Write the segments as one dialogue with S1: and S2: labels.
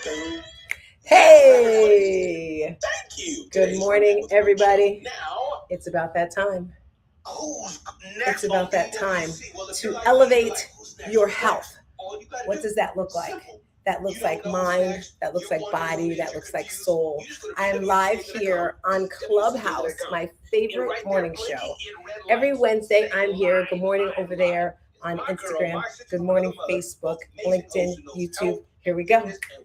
S1: welcome.
S2: Hey!
S1: Thank you.
S2: Good morning, everybody. It's about that time. It's about that time to elevate your health. What does that look like? That looks like mind, that looks like body, that looks like soul. I am live here on Clubhouse, my favorite morning show. Every Wednesday, I'm here. Good morning over there on Instagram. Good morning, Facebook, LinkedIn, YouTube. Here we go.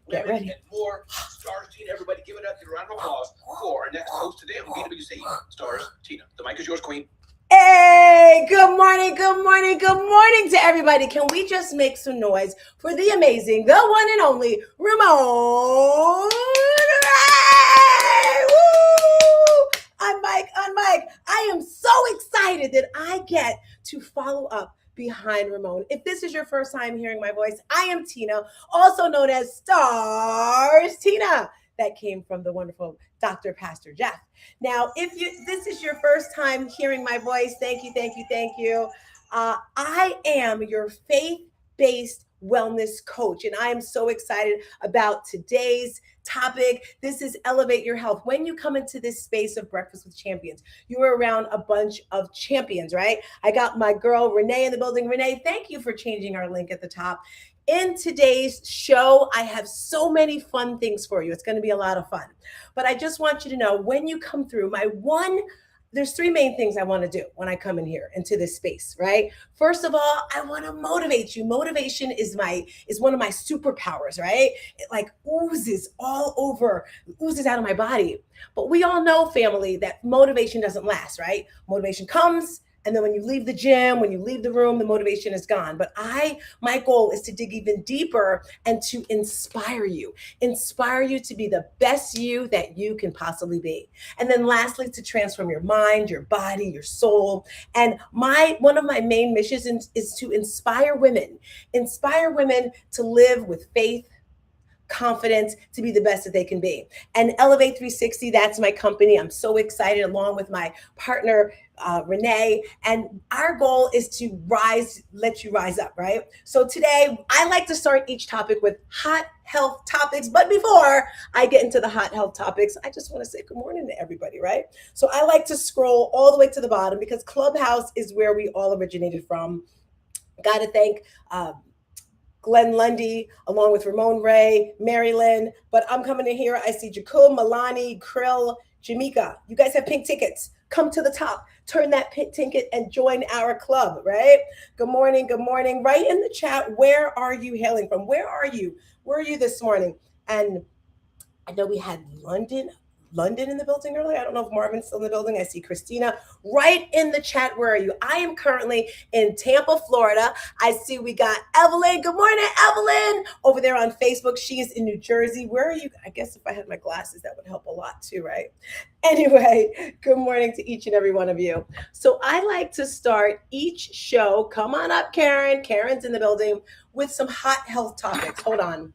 S2: Get ready.
S1: StarzTina, everybody give it up. Give a round of applause for our next host today on BWC, StarzTina. The mic is yours, Queen.
S2: Hey, good morning to everybody. Can we just make some noise for the amazing, the one and only Ramon Ray? Woo! On mic. I am so excited that I get to follow up behind Ramon. If this is your first time hearing my voice, I am Tina, also known as StarzTina. That came from the wonderful Dr. Pastor Jeff. Now, if this is your first time hearing my voice, thank you. I am your faith-based wellness coach, and I am so excited about today's topic. This is Elevate Your Health. When you come into this space of Breakfast with Champions, you are around a bunch of champions, right? I got my girl Renee in the building. Renee, thank you for changing our link at the top. In today's show, I have so many fun things for you. It's going to be a lot of fun. But I just want you to know, when you come through, there's three main things I want to do when I come in here into this space, right? First of all, I want to motivate you. Motivation is one of my superpowers, right? It like oozes out of my body. But we all know, family, that motivation doesn't last, right? Motivation comes, and then when you leave the gym, when you leave the room, the motivation is gone. But my goal is to dig even deeper and to inspire you to be the best you that you can possibly be. And then lastly, to transform your mind, your body, your soul. And one of my main missions is to inspire women to live with faith, confidence, to be the best that they can be. And Elevate 360, that's my company. I'm so excited, along with my partner, Renee. And our goal is to let you rise up, right? So today, I like to start each topic with hot health topics. But before I get into the hot health topics, I just want to say good morning to everybody, right? So I like to scroll all the way to the bottom, because Clubhouse is where we all originated from. Got to thank Glenn Lundy, along with Ramon Ray, Mary Lynn. But I'm coming in here. I see Jacob, Milani, Krill, Jamaica. You guys have pink tickets. Come to the top. Turn that pink ticket and join our club, right? Good morning. Write in the chat, where are you hailing from? Where are you? Where are you this morning? And I know we had London in the building earlier. I don't know if Marvin's still in the building. I see Christina. Right in the chat, where are you? I am currently in Tampa, Florida. I see we got Evelyn. Good morning, Evelyn. Over there on Facebook. She is in New Jersey. Where are you? I guess if I had my glasses, that would help a lot too, right? Anyway, good morning to each and every one of you. So I like to start each show, come on up, Karen. Karen's in the building, with some hot health topics. Hold on.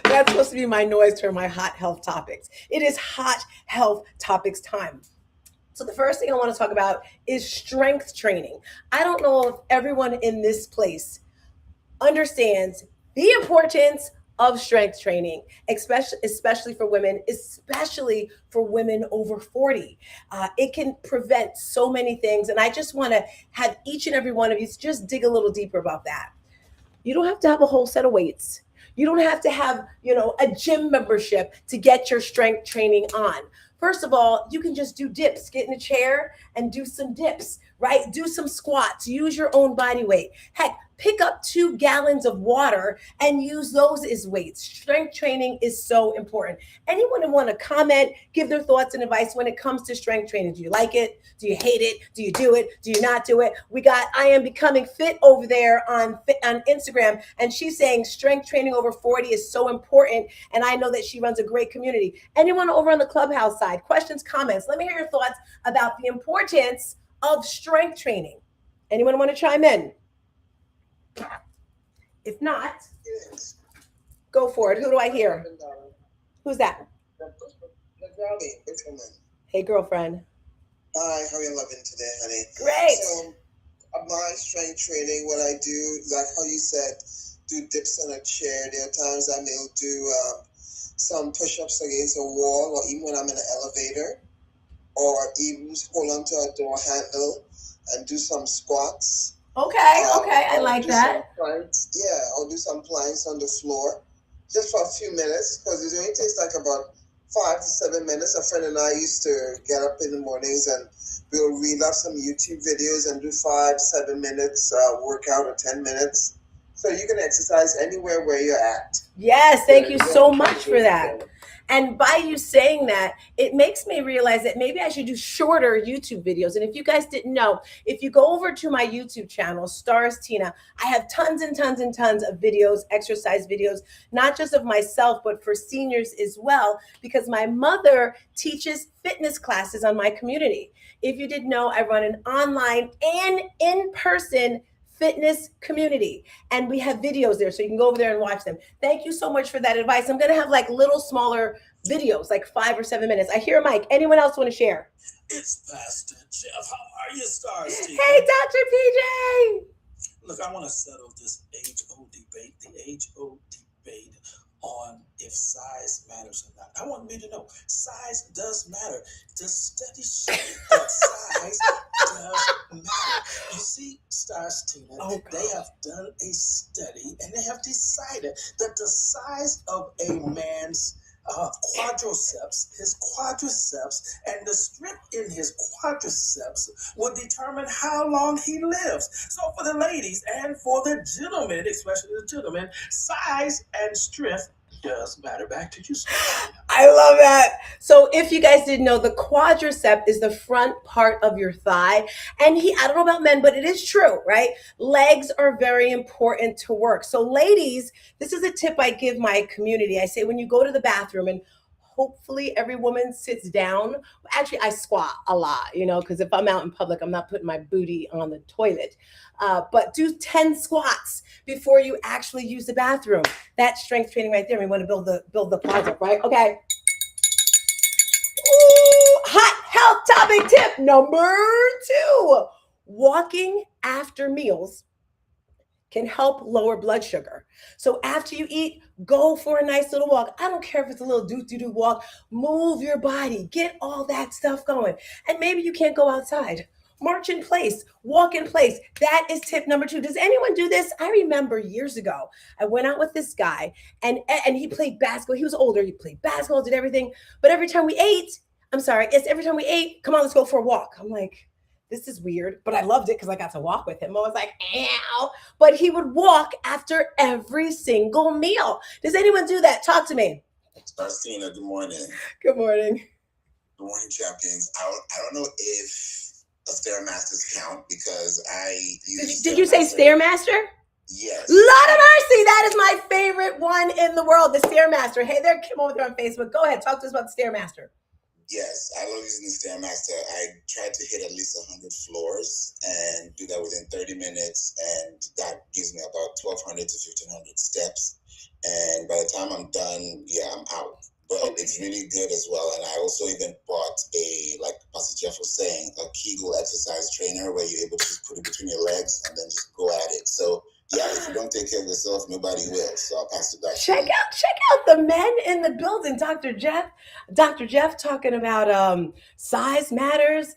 S2: That's supposed to be my noise for my hot health topics. It is hot health topics time. So the first thing I want to talk about is strength training. I don't know if everyone in this place understands the importance of strength training, especially for women, especially for women over 40. It can prevent so many things. And I just want to have each and every one of you just dig a little deeper about that. You don't have to have a whole set of weights. You don't have to have, a gym membership to get your strength training on. First of all, you can just do dips. Get in a chair and do some dips, right? Do some squats. Use your own body weight. Heck, pick up 2 gallons of water and use those as weights. Strength training is so important. Anyone want to comment, give their thoughts and advice when it comes to strength training? Do you like it? Do you hate it? Do you do it? Do you not do it? We got I Am Becoming Fit over there on Instagram, and she's saying strength training over 40 is so important, and I know that she runs a great community. Anyone over on the Clubhouse side, questions, comments? Let me hear your thoughts about the importance of strength training. Anyone want to chime in? If not, go for it. Who do I hear? Who's that? Hey, girlfriend.
S3: Hi, how are you loving today, honey?
S2: Great.
S3: So, my strength training, what I do, like how you said, do dips on a chair. There are times I may do some push-ups against a wall, or even when I'm in an elevator, or even hold onto a door handle and do some squats.
S2: Okay, I like that.
S3: Planks. Yeah, I'll do some planks on the floor just for a few minutes, because it only takes like about 5 to 7 minutes. A friend and I used to get up in the mornings and we'll read up some YouTube videos and do 5-7 minutes workout, or 10 minutes. So you can exercise anywhere where you're at.
S2: Yes, thank you so much for that. And by you saying that, it makes me realize that maybe I should do shorter YouTube videos. And if you guys didn't know, if you go over to my YouTube channel, StarzTina, I have tons and tons and tons of videos, exercise videos, not just of myself, but for seniors as well, because my mother teaches fitness classes on my community. If you didn't know, I run an online and in-person fitness community, and we have videos there, so you can go over there and watch them. Thank you so much for that advice. I'm gonna have like little smaller videos, like 5 or 7 minutes. I hear a mic. Anyone else want to share?
S4: It's Pastor Jeff. How are you, StarzTina?
S2: Hey, Dr. PJ.
S4: Look, I want to settle this age-old debate, the age-old debate on if size matters or not. I want me to know, size does matter. The studies show that size does matter. You see, StarzTina, they have done a study and they have decided that the size of a man's quadriceps, his quadriceps, and the strip in his quadriceps will determine how long he lives. So for the ladies and for the gentlemen, especially the gentlemen, size and strength does matter. Back to you, StarzTina.
S2: I love that. So if you guys didn't know, the quadricep is the front part of your thigh. And I don't know about men, but it is true, right? Legs are very important to work. So ladies, this is a tip I give my community. I say, when you go to the bathroom, and hopefully every woman sits down. Actually, I squat a lot, because if I'm out in public, I'm not putting my booty on the toilet. But do 10 squats before you actually use the bathroom. That's strength training right there. We want to build the quads up, right? Okay. Ooh, hot health topic tip number 2. Walking after meals can help lower blood sugar. So after you eat, go for a nice little walk. I don't care if it's a little do-do-do walk. Move your body. Get all that stuff going. And maybe you can't go outside. March in place. Walk in place. That is tip number 2. Does anyone do this? I remember years ago, I went out with this guy, and he played basketball. He was older. He played basketball, did everything. But every time we ate, come on, let's go for a walk. I'm like, this is weird, but I loved it because I got to walk with him. I was like, ow. But he would walk after every single meal. Does anyone do that? Talk to me.
S5: StarzTina, good morning.
S2: Good morning.
S5: Good morning, champions. I don't know if the Stairmasters count, because I use
S2: Did you say Stairmaster?
S5: Yes.
S2: Lord of mercy, that is my favorite one in the world, the Stairmaster. Hey there, Kim over there on Facebook. Go ahead, talk to us about the Stairmaster.
S5: Yes, I love using the Stairmaster. I try to hit at least 100 floors and do that within 30 minutes, and that gives me about 1,200 to 1,500 steps. And by the time I'm done, I'm out. But it's really good as well. And I also even bought like Pastor Jeff was saying, a Kegel exercise trainer where you're able to just put it between your legs and then just go at it. So if you don't take care of yourself, nobody will. So I'll pass it back.
S2: Check out the men in the building. Dr. Jeff talking about size matters.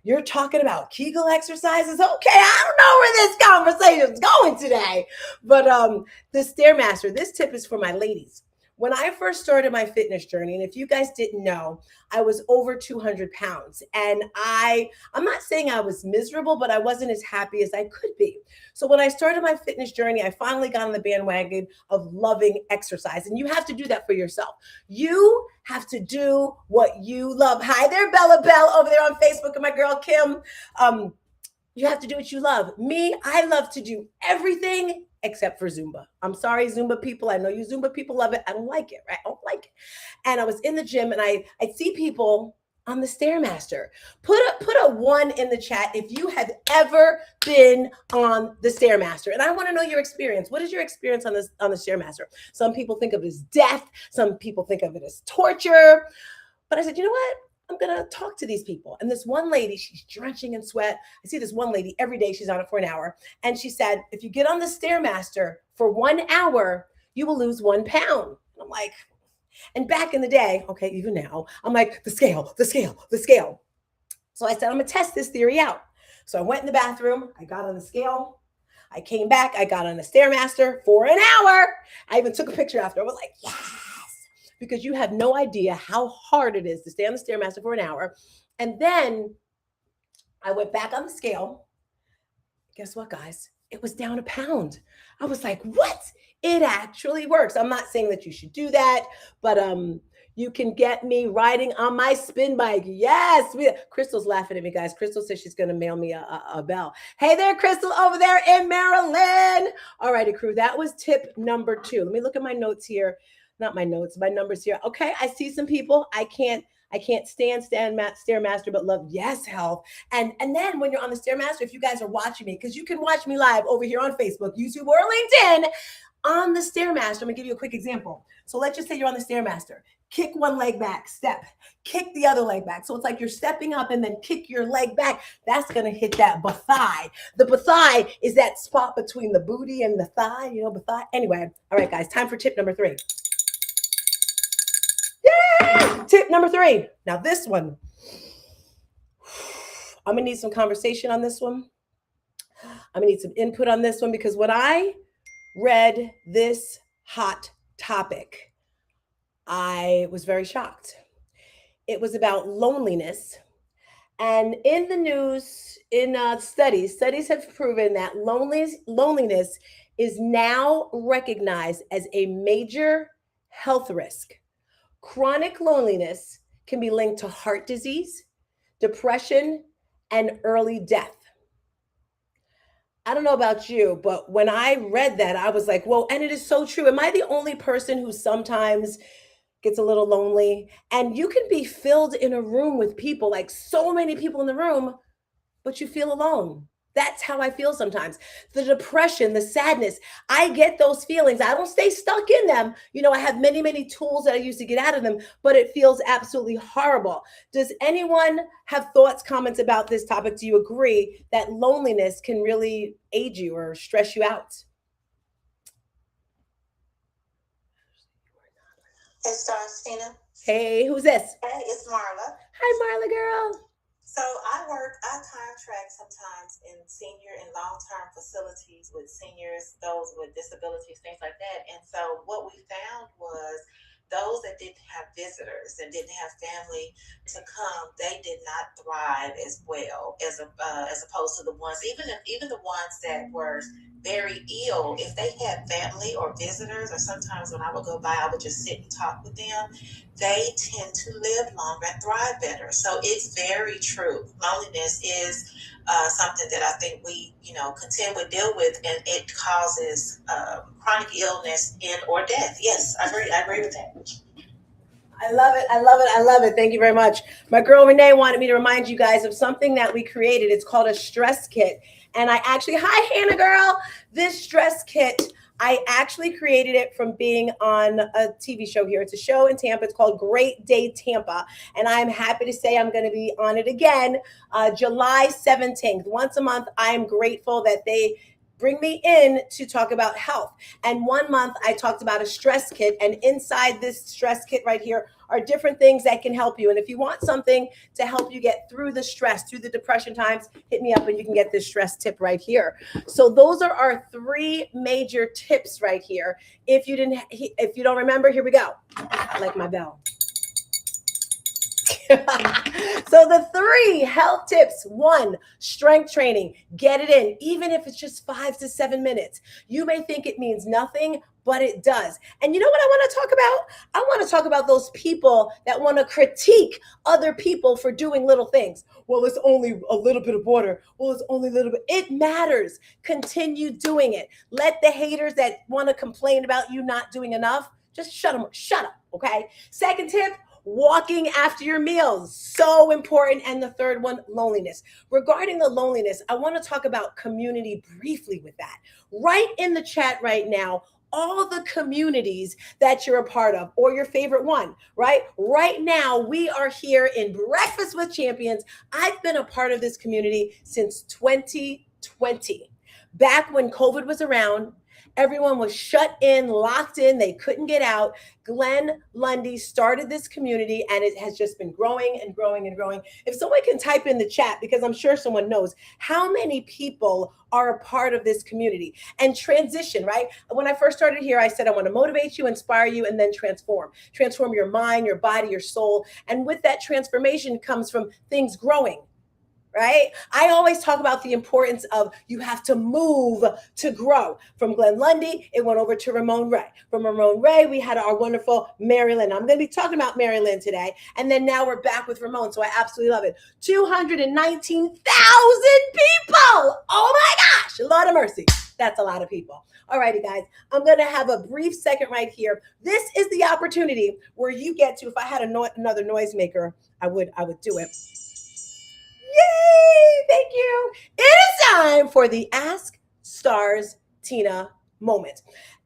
S2: You're talking about Kegel exercises. Okay, I don't know where this conversation is going today. But the Stairmaster, this tip is for my ladies. When I first started my fitness journey, and if you guys didn't know, I was over 200 pounds. And I'm not saying I was miserable, but I wasn't as happy as I could be. So when I started my fitness journey, I finally got on the bandwagon of loving exercise. And you have to do that for yourself. You have to do what you love. Hi there, Bella Bell over there on Facebook, and my girl Kim. You have to do what you love. Me, I love to do everything except for Zumba. I'm sorry, Zumba people. I know you Zumba people love it. I don't like it, right? I don't like it. And I was in the gym, and I'd see people on the Stairmaster. Put a 1 in the chat if you have ever been on the Stairmaster. And I want to know your experience. What is your experience on the Stairmaster? Some people think of it as death. Some people think of it as torture. But I said, you know what? I'm going to talk to these people. And this one lady, she's drenching in sweat. I see this one lady every day. She's on it for an hour. And she said, if you get on the Stairmaster for 1 hour, you will lose 1 pound. And I'm like, and back in the day, okay, even now, I'm like, the scale, the scale, the scale. So I said, I'm going to test this theory out. So I went in the bathroom. I got on the scale. I came back. I got on the Stairmaster for an hour. I even took a picture after. I was like, yes. Because you have no idea how hard it is to stay on the Stairmaster for an hour. And then I went back on the scale. Guess what, guys? It was down 1 pound. I was like, what? It actually works. I'm not saying that you should do that, but you can get me riding on my spin bike. Yes. Crystal's laughing at me, guys. Crystal says she's going to mail me a bell. Hey there, Crystal, over there in Maryland. All righty, crew. That was tip number 2. Let me look at my notes here. Not my notes, my numbers here. Okay, I see some people. I can't stand Stairmaster, but love yes health. And then when you're on the Stairmaster, if you guys are watching me, because you can watch me live over here on Facebook, YouTube, or LinkedIn on the Stairmaster. I'm gonna give you a quick example. So let's just say you're on the Stairmaster. Kick one leg back, step, kick the other leg back. So it's like you're stepping up and then kick your leg back. That's going to hit that thigh. The thigh is that spot between the booty and the thigh, thigh. Anyway, all right, guys, time for tip number 3. Yeah! Tip number 3. Now this one, I'm going to need some conversation on this one. I'm going to need some input on this one because when I read this hot topic, I was very shocked. It was about loneliness. And in the news, in studies have proven that loneliness is now recognized as a major health risk. Chronic loneliness can be linked to heart disease, depression, and early death. I don't know about you, but when I read that, I was like, whoa, and it is so true. Am I the only person who sometimes gets a little lonely? And you can be filled in a room with people, like so many people in the room, but you feel alone. That's how I feel sometimes. The depression, the sadness, I get those feelings. I don't stay stuck in them. I have many, many tools that I use to get out of them, but it feels absolutely horrible. Does anyone have thoughts, comments about this topic? Do you agree that loneliness can really age you or stress you out?
S6: Hey, StarzTina.
S2: Hey, who's this?
S6: Hey, it's Marla.
S2: Hi, Marla girl.
S6: So I contract sometimes in senior and long-term facilities with seniors, those with disabilities, things like that. And so what we found was those that didn't have visitors and didn't have family to come, they did not thrive as well as opposed to the ones, even the ones that were very ill. If they had family or visitors, or sometimes when I would go by, I would just sit and talk with them. They tend to live longer and thrive better. So it's very true. Loneliness is something that I think we, contend with, deal with, and it causes chronic illness or death. Yes, I agree with that.
S2: I love it. I love it. I love it. Thank you very much. My girl Renee wanted me to remind you guys of something that we created. It's called a stress kit. And hi, Hannah girl. This stress kit, I actually created it from being on a TV show here. It's a show in Tampa. It's called Great Day Tampa. And I'm happy to say I'm going to be on it again, July 17th. Once a month, I'm grateful that they bring me in to talk about health. And 1 month I talked about a stress kit, and inside this stress kit right here are different things that can help you. And if you want something to help you get through the stress, through the depression times, hit me up and you can get this stress tip right here. So those are our 3 major tips right here. If you don't remember, here we go. I like my bell. So the 3 health tips: 1, strength training. Get it in, even if it's just 5 to 7 minutes. You may think it means nothing, but it does. And you know what I want to talk about? I want to talk about those people that want to critique other people for doing little things. Well, it's only a little bit of water. Well, it's only a little bit. It matters. Continue doing it. Let the haters that want to complain about you not doing enough, just shut up, okay? Second tip: walking after your meals, so important. And the 3rd one, loneliness. Regarding the loneliness, I want to talk about community briefly with that. Right in the chat right now, all the communities that you're a part of or your favorite one, right? Right now, we are here in Breakfast with Champions. I've been a part of this community since 2020. Back when COVID was around, everyone was shut in, locked in, they couldn't get out. Glenn Lundy started this community and it has just been growing and growing and growing. If someone can type in the chat, because I'm sure someone knows how many people are a part of this community and transition, right? When I first started here, I said, I want to motivate you, inspire you, and then transform your mind, your body, your soul. And with that transformation comes from things growing. Right? I always talk about the importance of you have to move to grow. From Glenn Lundy, it went over to Ramon Ray. From Ramon Ray, we had our wonderful Mary Lynn. I'm going to be talking about Mary Lynn today. And then now we're back with Ramon. So I absolutely love it. 219,000 people. Oh my gosh. Lord of mercy. That's a lot of people. All righty, guys. I'm going to have a brief second right here. This is the opportunity where you get to, if I had another noisemaker, I would do it. Yay! Thank you. It is time for the Ask StarzTina moment.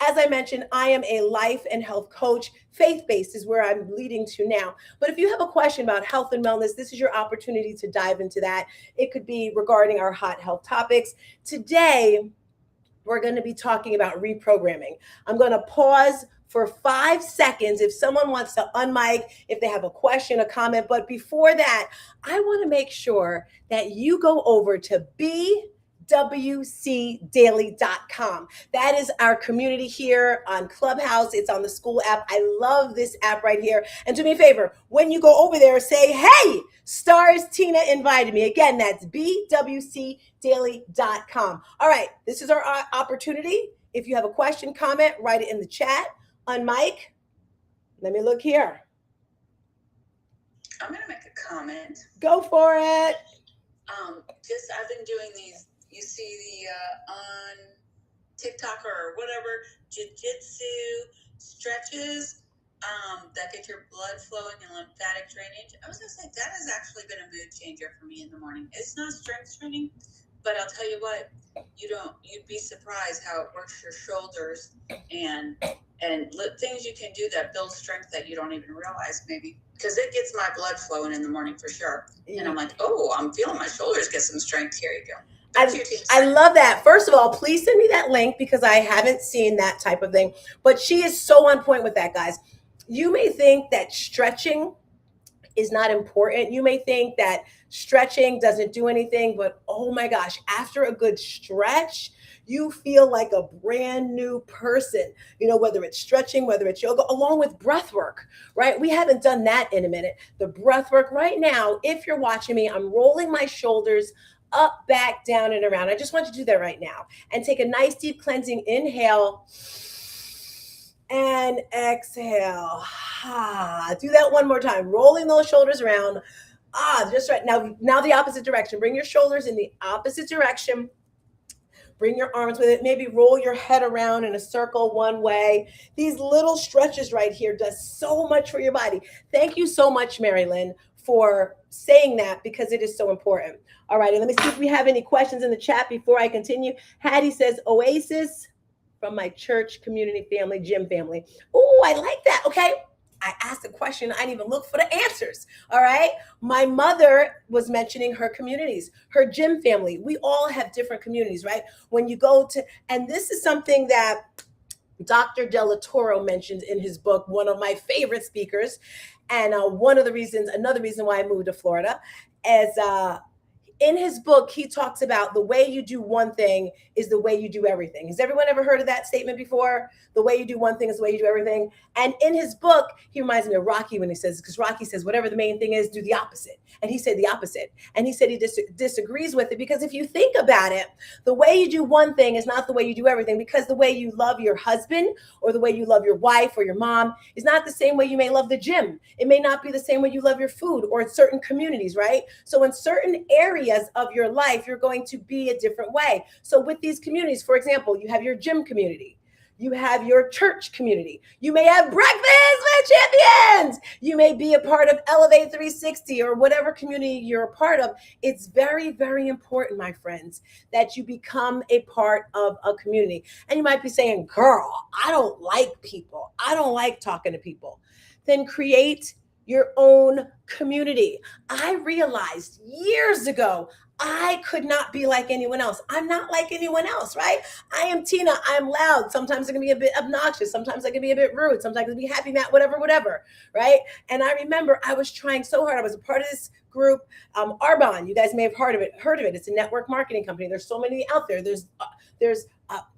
S2: As I mentioned, I am a life and health coach. Faith-based is where I'm leading to now. But if you have a question about health and wellness, this is your opportunity to dive into that. It could be regarding our hot health topics. Today, we're going to be talking about reprogramming. I'm going to pause for 5 seconds if someone wants to unmic, if they have a question, a comment. But before that, I want to make sure that you go over to bwcdaily.com. That is our community here on Clubhouse. It's on the school app. I love this app right here. And do me a favor, when you go over there, say, hey, StarzTina invited me. Again, that's bwcdaily.com. All right, this is our opportunity. If you have a question, comment, write it in the chat. Unmic. Let me look here.
S7: I'm going to make a comment.
S2: Go for it.
S7: I've been doing these, you see the on TikTok or whatever, jiu-jitsu stretches that get your blood flowing and lymphatic drainage. I was going to say that has actually been a mood changer for me in the morning. It's not strength training, but I'll tell you what, you'd be surprised how it works your shoulders and things you can do that build strength that you don't even realize, maybe, because it gets my blood flowing in the morning for sure. And I'm like, oh, I'm feeling my shoulders get some strength. Here you go.
S2: I love that. First of all, please send me that link because I haven't seen that type of thing. But she is so on point with that, guys. You may think that stretching is not important. You may think that stretching doesn't do anything, but oh my gosh, after a good stretch, you feel like a brand new person, whether it's stretching, whether it's yoga, along with breath work, right? We haven't done that in a minute. The breath work right now, if you're watching me, I'm rolling my shoulders up, back, down, and around. I just want you to do that right now and take a nice deep cleansing inhale and exhale. Do that one more time, rolling those shoulders around. Just right now the opposite direction. Bring your shoulders in the opposite direction. Bring your arms with it. Maybe roll your head around in a circle one way. These little stretches right here does so much for your body. Thank you so much, Mary Lynn, for saying that because it is so important. All right, and let me see if we have any questions in the chat before I continue. Hattie says, Oasis from my church community family, gym family. Oh, I like that. Okay. I asked a question. I didn't even look for the answers. All right. My mother was mentioning her communities, her gym family. We all have different communities, right? When you go to, and this is something that Dr. Della Toro mentions in his book, one of my favorite speakers. And another reason why I moved to Florida is in his book, he talks about the way you do one thing is the way you do everything. Has everyone ever heard of that statement before? The way you do one thing is the way you do everything. And in his book, he reminds me of Rocky when he says, because Rocky says, whatever the main thing is, do the opposite. And he said the opposite. And he said he disagrees with it because if you think about it, the way you do one thing is not the way you do everything, because the way you love your husband or the way you love your wife or your mom is not the same way you may love the gym. It may not be the same way you love your food or in certain communities, right? So in certain areas of your life, you're going to be a different way. So with these communities, for example, you have your gym community. You have your church community. You may have breakfast with champions. You may be a part of Elevate 360 or whatever community you're a part of. It's very, very important, my friends, that you become a part of a community. And you might be saying, girl, I don't like people. I don't like talking to people. Then create your own community. I realized years ago, I could not be like anyone else. I'm not like anyone else, right? I am Tina. I'm loud. Sometimes I can be a bit obnoxious. Sometimes I can be a bit rude. Sometimes I can be happy, Matt, whatever, right? And I remember I was trying so hard. I was a part of this group, Arbonne. You guys may have heard of it. It's a network marketing company. There's so many out there. There's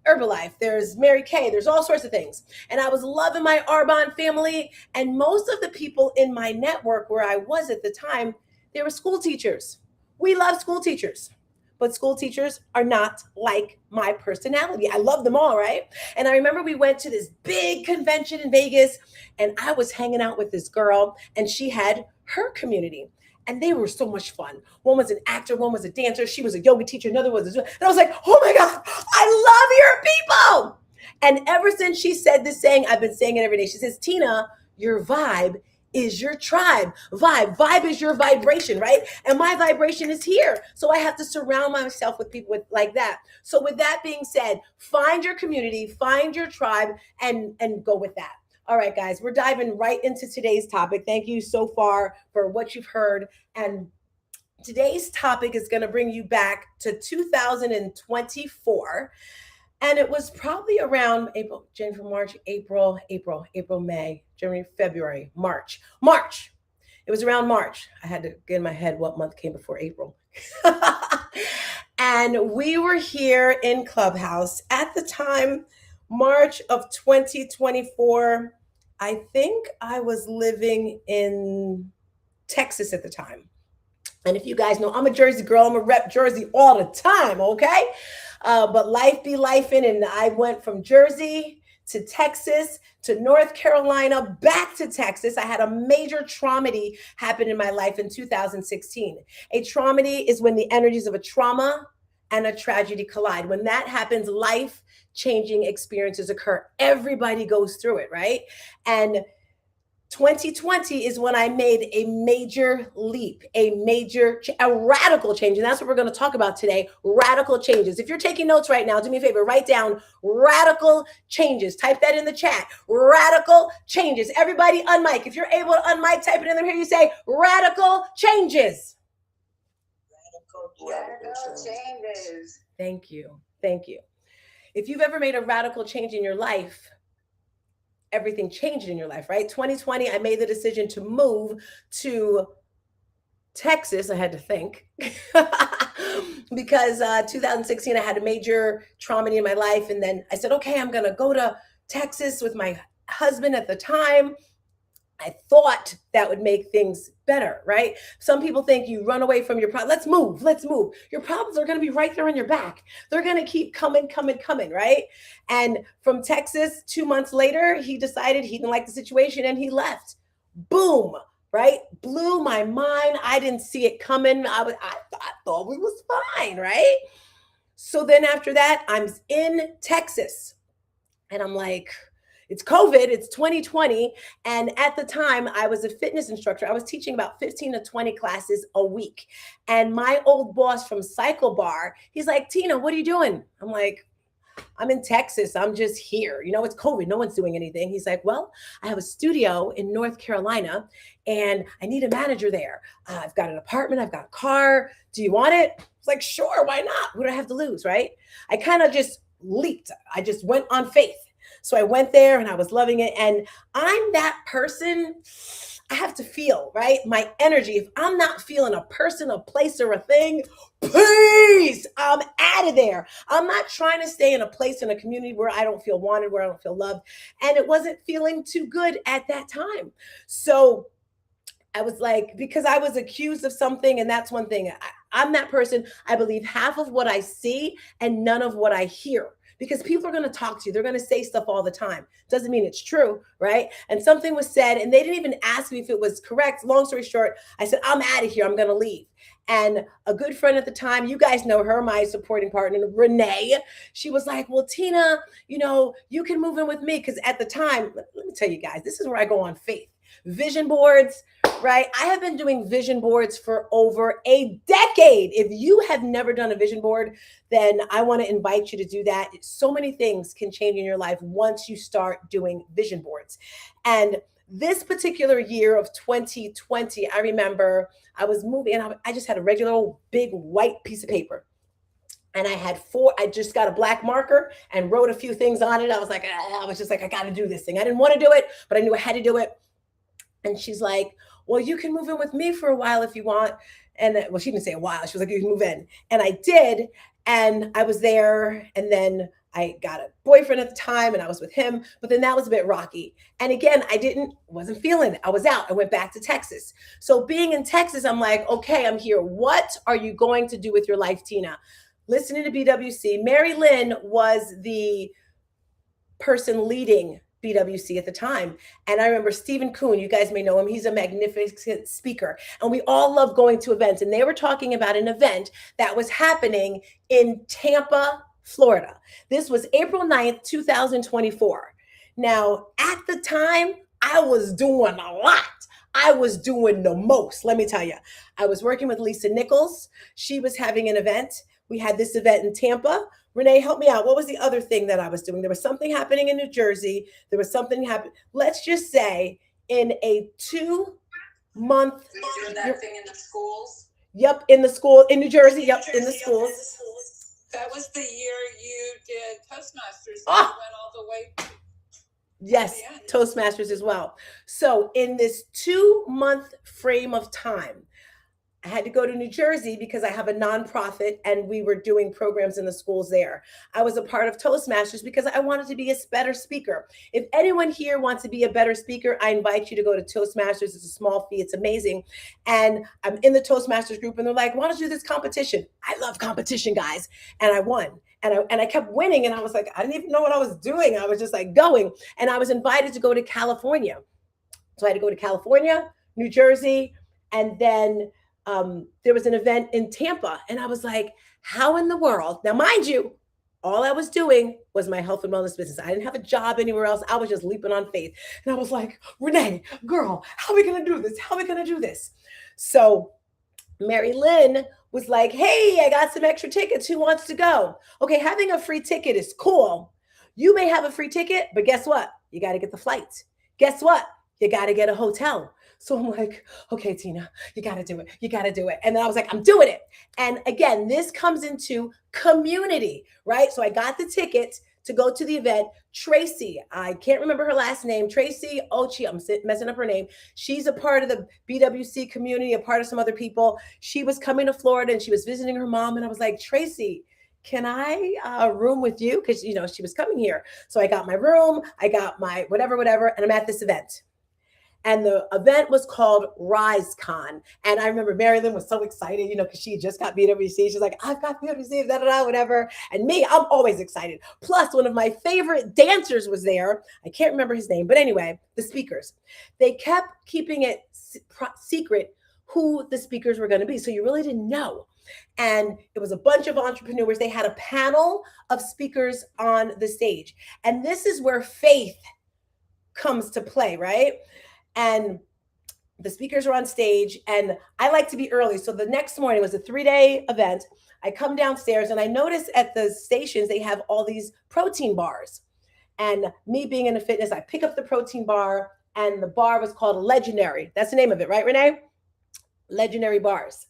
S2: Herbalife. There's Mary Kay. There's all sorts of things. And I was loving my Arbonne family. And most of the people in my network where I was at the time, they were school teachers. We love school teachers, but school teachers are not like my personality. I love them all, right? And I remember we went to this big convention in Vegas, and I was hanging out with this girl, and she had her community. And they were so much fun. One was an actor, one was a dancer, she was a yoga teacher, another was and I was like, oh my God, I love your people. And ever since she said this saying, I've been saying it every day. She says, Tina, your vibe is your tribe. Vibe is your vibration, right? And my vibration is here. So I have to surround myself with people like that. So with that being said, find your community, find your tribe, and go with that. All right, guys, we're diving right into today's topic. Thank you so far for what you've heard. And today's topic is going to bring you back to 2024. And it was probably around April, January, March, April, May, January, February, March. It was around March. I had to get in my head what month came before April. And we were here in Clubhouse at the time, March of 2024. I think I was living in Texas at the time. And if you guys know, I'm a Jersey girl. I'm a rep Jersey all the time, okay? But life be lifing, and I went from Jersey to Texas to North Carolina, back to Texas. I had a major traumedy happen in my life in 2016. A traumedy is when the energies of a trauma and a tragedy collide. When that happens, life-changing experiences occur. Everybody goes through it, right? And 2020 is when I made a major leap, a radical change. And that's what we're going to talk about today, radical changes. If you're taking notes right now, do me a favor, write down radical changes. Type that in the chat, radical changes. Everybody unmic. If you're able to unmic, type it in there. Here you say radical changes.
S7: Radical changes.
S2: Thank you. If you've ever made a radical change in your life, everything changed in your life, right? 2020, I made the decision to move to Texas. I had to think because 2016, I had a major trauma in my life. And then I said, okay, I'm going to go to Texas with my husband at the time. I thought that would make things better, right? Some people think you run away from your problem. Let's move. Your problems are going to be right there in your back. They're going to keep coming, right? And from Texas, 2 months later, he decided he didn't like the situation and he left. Boom, right? Blew my mind. I didn't see it coming. I thought we was fine, right? So then after that, I'm in Texas and I'm like, it's COVID, it's 2020. And at the time, I was a fitness instructor. I was teaching about 15 to 20 classes a week. And my old boss from Cycle Bar, he's like, Tina, what are you doing? I'm like, I'm in Texas. I'm just here. You know, it's COVID. No one's doing anything. He's like, well, I have a studio in North Carolina and I need a manager there. I've got an apartment. I've got a car. Do you want it? It's like, sure, why not? What do I have to lose, right? I kind of just leaped. I just went on faith. So I went there and I was loving it. And I'm that person, I have to feel, right? My energy. If I'm not feeling a person, a place, or a thing, peace, I'm out of there. I'm not trying to stay in a place, in a community where I don't feel wanted, where I don't feel loved. And it wasn't feeling too good at that time. So I was like, because I was accused of something, and that's one thing. I'm that person. I believe half of what I see and none of what I hear. because people are going to talk to you. They're going to say stuff all the time. Doesn't mean it's true, right? And something was said and they didn't even ask me if it was correct. Long story short, I said, I'm out of here. I'm going to leave. And a good friend at the time, you guys know her, my supporting partner, Renee, she was like, well, Tina, you know, you can move in with me. Because at the time, let me tell you guys, this is where I go on faith. Vision boards, right? I have been doing vision boards for over a decade. If you have never done a vision board, then I want to invite you to do that. So many things can change in your life once you start doing vision boards. And this particular year of 2020, I remember I was moving and I just had a regular old big white piece of paper. And I just got a black marker and wrote a few things on it. I was like, I was just like, I got to do this thing. I didn't want to do it, but I knew I had to do it. And she's like, well, you can move in with me for a while if you want. And well, she didn't say a while. She was like, you can move in. And I did. And I was there. And then I got a boyfriend at the time and I was with him. But then that was a bit rocky. And again, wasn't feeling it. I was out. I went back to Texas. So being in Texas, I'm like, okay, I'm here. What are you going to do with your life, Tina? Listening to BWC. Mary Lynn was the person leading BWC at the time. And I remember Stephen Kuhn, you guys may know him. He's a magnificent speaker. And we all love going to events. And they were talking about an event that was happening in Tampa, Florida. This was April 9th, 2024. Now, at the time, I was doing a lot. I was doing the most. Let me tell you, I was working with Lisa Nichols. She was having an event. We had this event in Tampa. Renee, help me out. What was the other thing that I was doing? There was something happening in New Jersey. There was something happening. Let's just say in a 2-month.
S7: Were you doing that thing in the schools?
S2: Yep, in the school, in New Jersey. Yep, in the schools.
S7: That was the year you did Toastmasters.
S2: Oh.
S7: You went all the way.
S2: Yes, Toastmasters as well. So in this 2-month frame of time, I had to go to New Jersey because I have a nonprofit and we were doing programs in the schools there. I was a part of Toastmasters because I wanted to be a better speaker. If anyone here wants to be a better speaker, I invite you to go to Toastmasters. It's a small fee. It's amazing. And I'm in the Toastmasters group and they're like, why don't you do this competition? I love competition, guys. And I won. And I kept winning. And I was like, I didn't even know what I was doing. I was just like going. And I was invited to go to California. So I had to go to California, New Jersey, and then there was an event in Tampa. And I was like, how in the world? Now, mind you, all I was doing was my health and wellness business. I didn't have a job anywhere else. I was just leaping on faith. And I was like, Renee, girl, how are we going to do this? How are we going to do this? So Mary Lynn was like, hey, I got some extra tickets. Who wants to go? Okay, having a free ticket is cool. You may have a free ticket, but guess what? You got to get the flights. Guess what? You got to get a hotel. So I'm like, okay, Tina, you got to do it. You got to do it. And then I was like, I'm doing it. And again, this comes into community, right? So I got the ticket to go to the event. Tracy, I can't remember her last name. Tracy Ochi, I'm messing up her name. She's a part of the BWC community, a part of some other people. She was coming to Florida and she was visiting her mom. And I was like, Tracy, can I room with you? Because, you know, she was coming here. So I got my room, I got my whatever, and I'm at this event. And the event was called RiseCon. And I remember Mary Lynn was so excited, you know, because she just got BWC. She's like, I've got BWC, whatever. And me, I'm always excited. Plus, one of my favorite dancers was there. I can't remember his name. But anyway, the speakers. They kept keeping it secret who the speakers were going to be. So you really didn't know. And it was a bunch of entrepreneurs. They had a panel of speakers on the stage. And this is where faith comes to play, right? And the speakers were on stage and I like to be early. So the next morning was a 3-day event. I come downstairs and I notice at the stations, they have all these protein bars. And me being into fitness, I pick up the protein bar and the bar was called Legendary. That's the name of it, right, Renee? Legendary bars.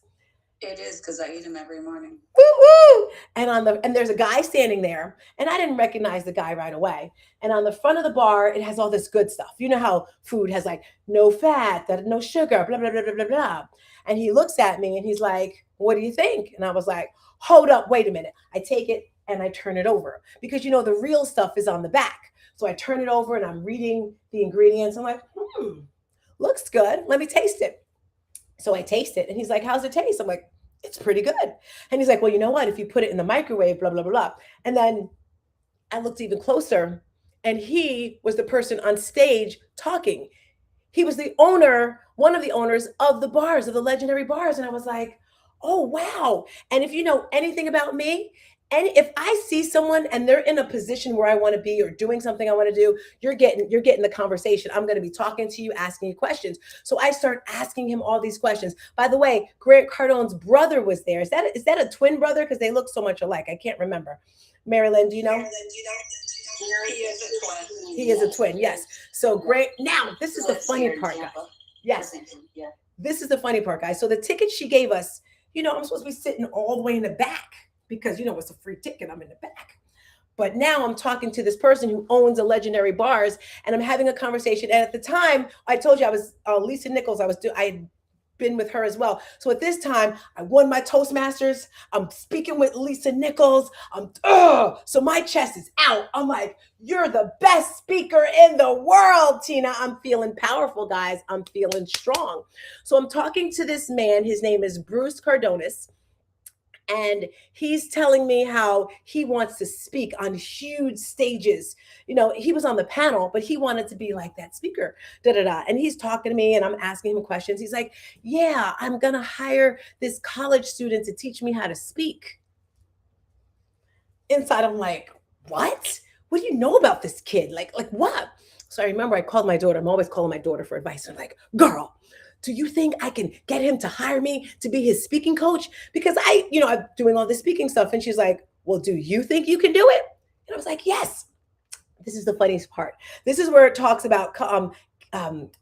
S7: It is, because I eat them every morning.
S2: Woo-woo! And there's a guy standing there, and I didn't recognize the guy right away. And on the front of the bar, it has all this good stuff. You know how food has like no fat, no sugar, blah, blah, blah, blah, blah, blah. And he looks at me and he's like, what do you think? And I was like, hold up, wait a minute. I take it and I turn it over because, you know, the real stuff is on the back. So I turn it over and I'm reading the ingredients. I'm like, looks good. Let me taste it. So I taste it and he's like, how's it taste? I'm like, it's pretty good. And he's like, well, you know what? If you put it in the microwave, blah, blah, blah, blah. And then I looked even closer, and he was the person on stage talking. He was the owner, one of the owners of the bars, of the legendary bars. And I was like, oh, wow. And if you know anything about me, and if I see someone and they're in a position where I want to be or doing something I want to do, you're getting the conversation. I'm going to be talking to you, asking you questions. So I start asking him all these questions. By the way, Grant Cardone's brother was there. Is that a twin brother? Because they look so much alike. I can't remember. Marilyn, do you know?
S7: He is a twin.
S2: He is a twin, yes. So Grant, now this is the funny part, guys. Yes. This is the funny part, guys. So the ticket she gave us, I'm supposed to be sitting all the way in the back because, it's a free ticket. I'm in the back. But now I'm talking to this person who owns a legendary bars, and I'm having a conversation. And at the time, I told you I was Lisa Nichols. I had been with her as well. So at this time, I won my Toastmasters. I'm speaking with Lisa Nichols. So my chest is out. I'm like, you're the best speaker in the world, Tina. I'm feeling powerful, guys. I'm feeling strong. So I'm talking to this man. His name is Bruce Cardonis. And he's telling me how he wants to speak on huge stages. He was on the panel, but he wanted to be like that speaker. And he's talking to me and I'm asking him questions. He's like, yeah, I'm going to hire this college student to teach me how to speak. Inside, I'm like, what? What do you know about this kid? Like what? So I remember I called my daughter. I'm always calling my daughter for advice. I'm like, girl, do you think I can get him to hire me to be his speaking coach? Because I'm doing all this speaking stuff. And she's like, well, do you think you can do it? And I was like, yes. This is the funniest part. This is where it talks about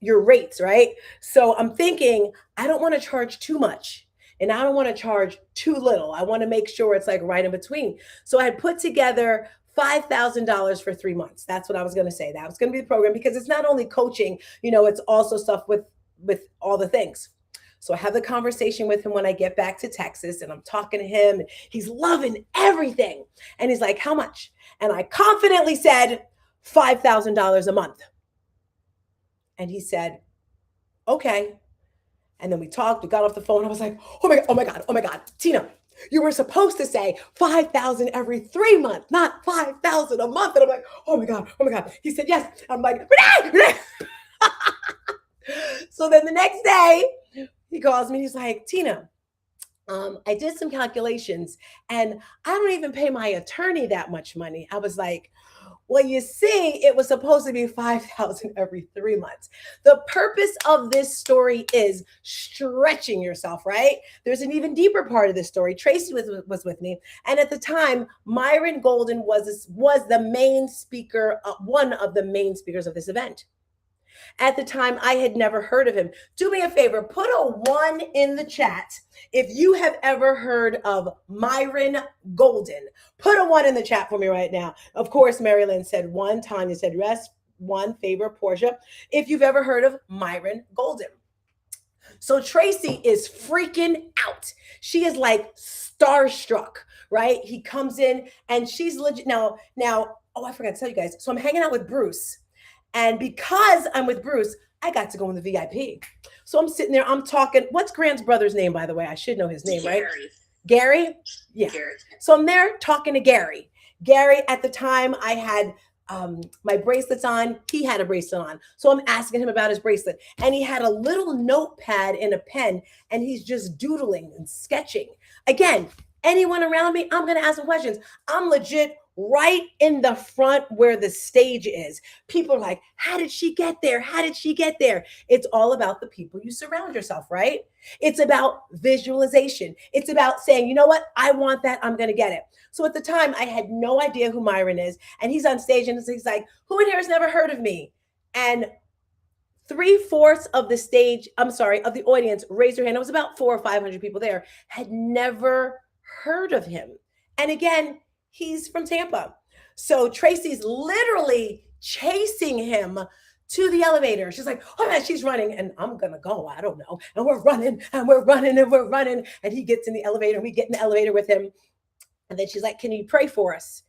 S2: your rates, right? So I'm thinking, I don't want to charge too much and I don't want to charge too little. I want to make sure it's like right in between. So I had put together $5,000 for 3 months. That's what I was going to say. That was going to be the program because it's not only coaching, it's also stuff with all the things. So I have the conversation with him when I get back to Texas and I'm talking to him and he's loving everything. And he's like, how much? And I confidently said $5,000 a month. And he said, okay. And then we talked, we got off the phone. I was like, oh my God, Tina, you were supposed to say 5,000 every 3 months, not 5,000 a month. And I'm like, oh my God. He said, yes. I'm like, Renee. So then the next day he calls me. He's like, Tina, I did some calculations and I don't even pay my attorney that much money. I was like, well, you see, it was supposed to be 5,000 every 3 months. The purpose of this story is stretching yourself, right? There's an even deeper part of this story. Tracy was with me. And at the time, Myron Golden was the main speaker, one of the main speakers of this event. At the time, I had never heard of him. Do me a favor, put a 1 in the chat if you have ever heard of Myron Golden. Put a 1 in the chat for me right now. Of course, Marilyn said 1. Tanya said yes. 1. Favor, Portia. If you've ever heard of Myron Golden. So Tracy is freaking out. She is like starstruck, right? He comes in and she's legit. Now, I forgot to tell you guys. So I'm hanging out with Bruce. And because I'm with Bruce, I got to go in the VIP. So I'm sitting there, I'm talking. What's Grant's brother's name, by the way? I should know his name, right? Gary? Yeah. Gary. So I'm there talking to Gary. Gary, at the time, I had my bracelets on. He had a bracelet on. So I'm asking him about his bracelet. And he had a little notepad and a pen, and he's just doodling and sketching. Again, anyone around me, I'm going to ask him questions. I'm legit right in the front where the stage is. People are like, how did she get there? How did she get there? It's all about the people you surround yourself, right? It's about visualization. It's about saying, you know what? I want that. I'm going to get it. So at the time, I had no idea who Myron is. And he's on stage and he's like, who in here has never heard of me? And 3/4 of the stage, of the audience raised their hand. It was about 400 or 500 people there, had never heard of him. And again, he's from Tampa. So Tracy's literally chasing him to the elevator. She's like, oh man, she's running and I'm going to go. I don't know. And we're running and we're running and we're running. And he gets in the elevator and we get in the elevator with him. And then she's like, can you pray for us?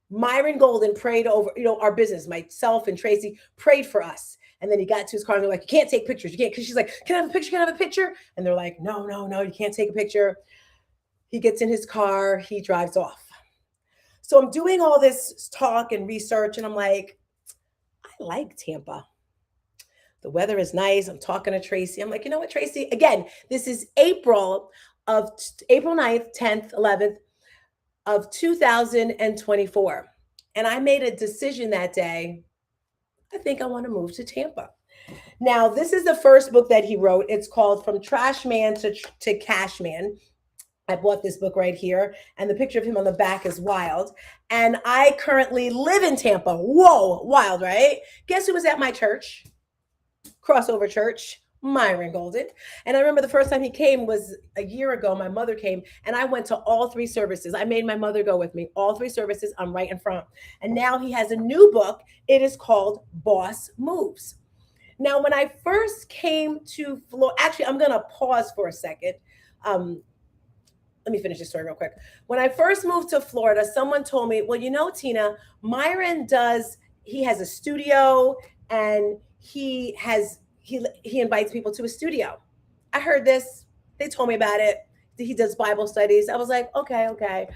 S2: Myron Golden prayed over, our business. Myself and Tracy prayed for us. And then he got to his car and they're like, you can't take pictures. You can't. Because she's like, can I have a picture? Can I have a picture? And they're like, no, you can't take a picture. He gets in his car. He drives off. So I'm doing all this talk and research, and I'm like, I like Tampa. The weather is nice. I'm talking to Tracy. I'm like, you know what, Tracy? Again, this is April 9th, 10th, 11th of 2024. And I made a decision that day. I think I want to move to Tampa. Now, this is the first book that he wrote. It's called From Trash Man to Cash Man. I bought this book right here, and the picture of him on the back is wild. And I currently live in Tampa. Whoa, wild, right? Guess who was at my church? Crossover Church, Myron Golden. And I remember the first time he came was a year ago. My mother came, and I went to all 3 services. I made my mother go with me. All 3 services, I'm right in front. And now he has a new book. It is called Boss Moves. Now, when I first came to Florida, actually, I'm going to pause for a second. Let me finish this story real quick. When I first moved to Florida, someone told me, well, you know, Tina, Myron he has a studio, and he invites people to his studio. I heard this. They told me about it. He does Bible studies. I was like, okay.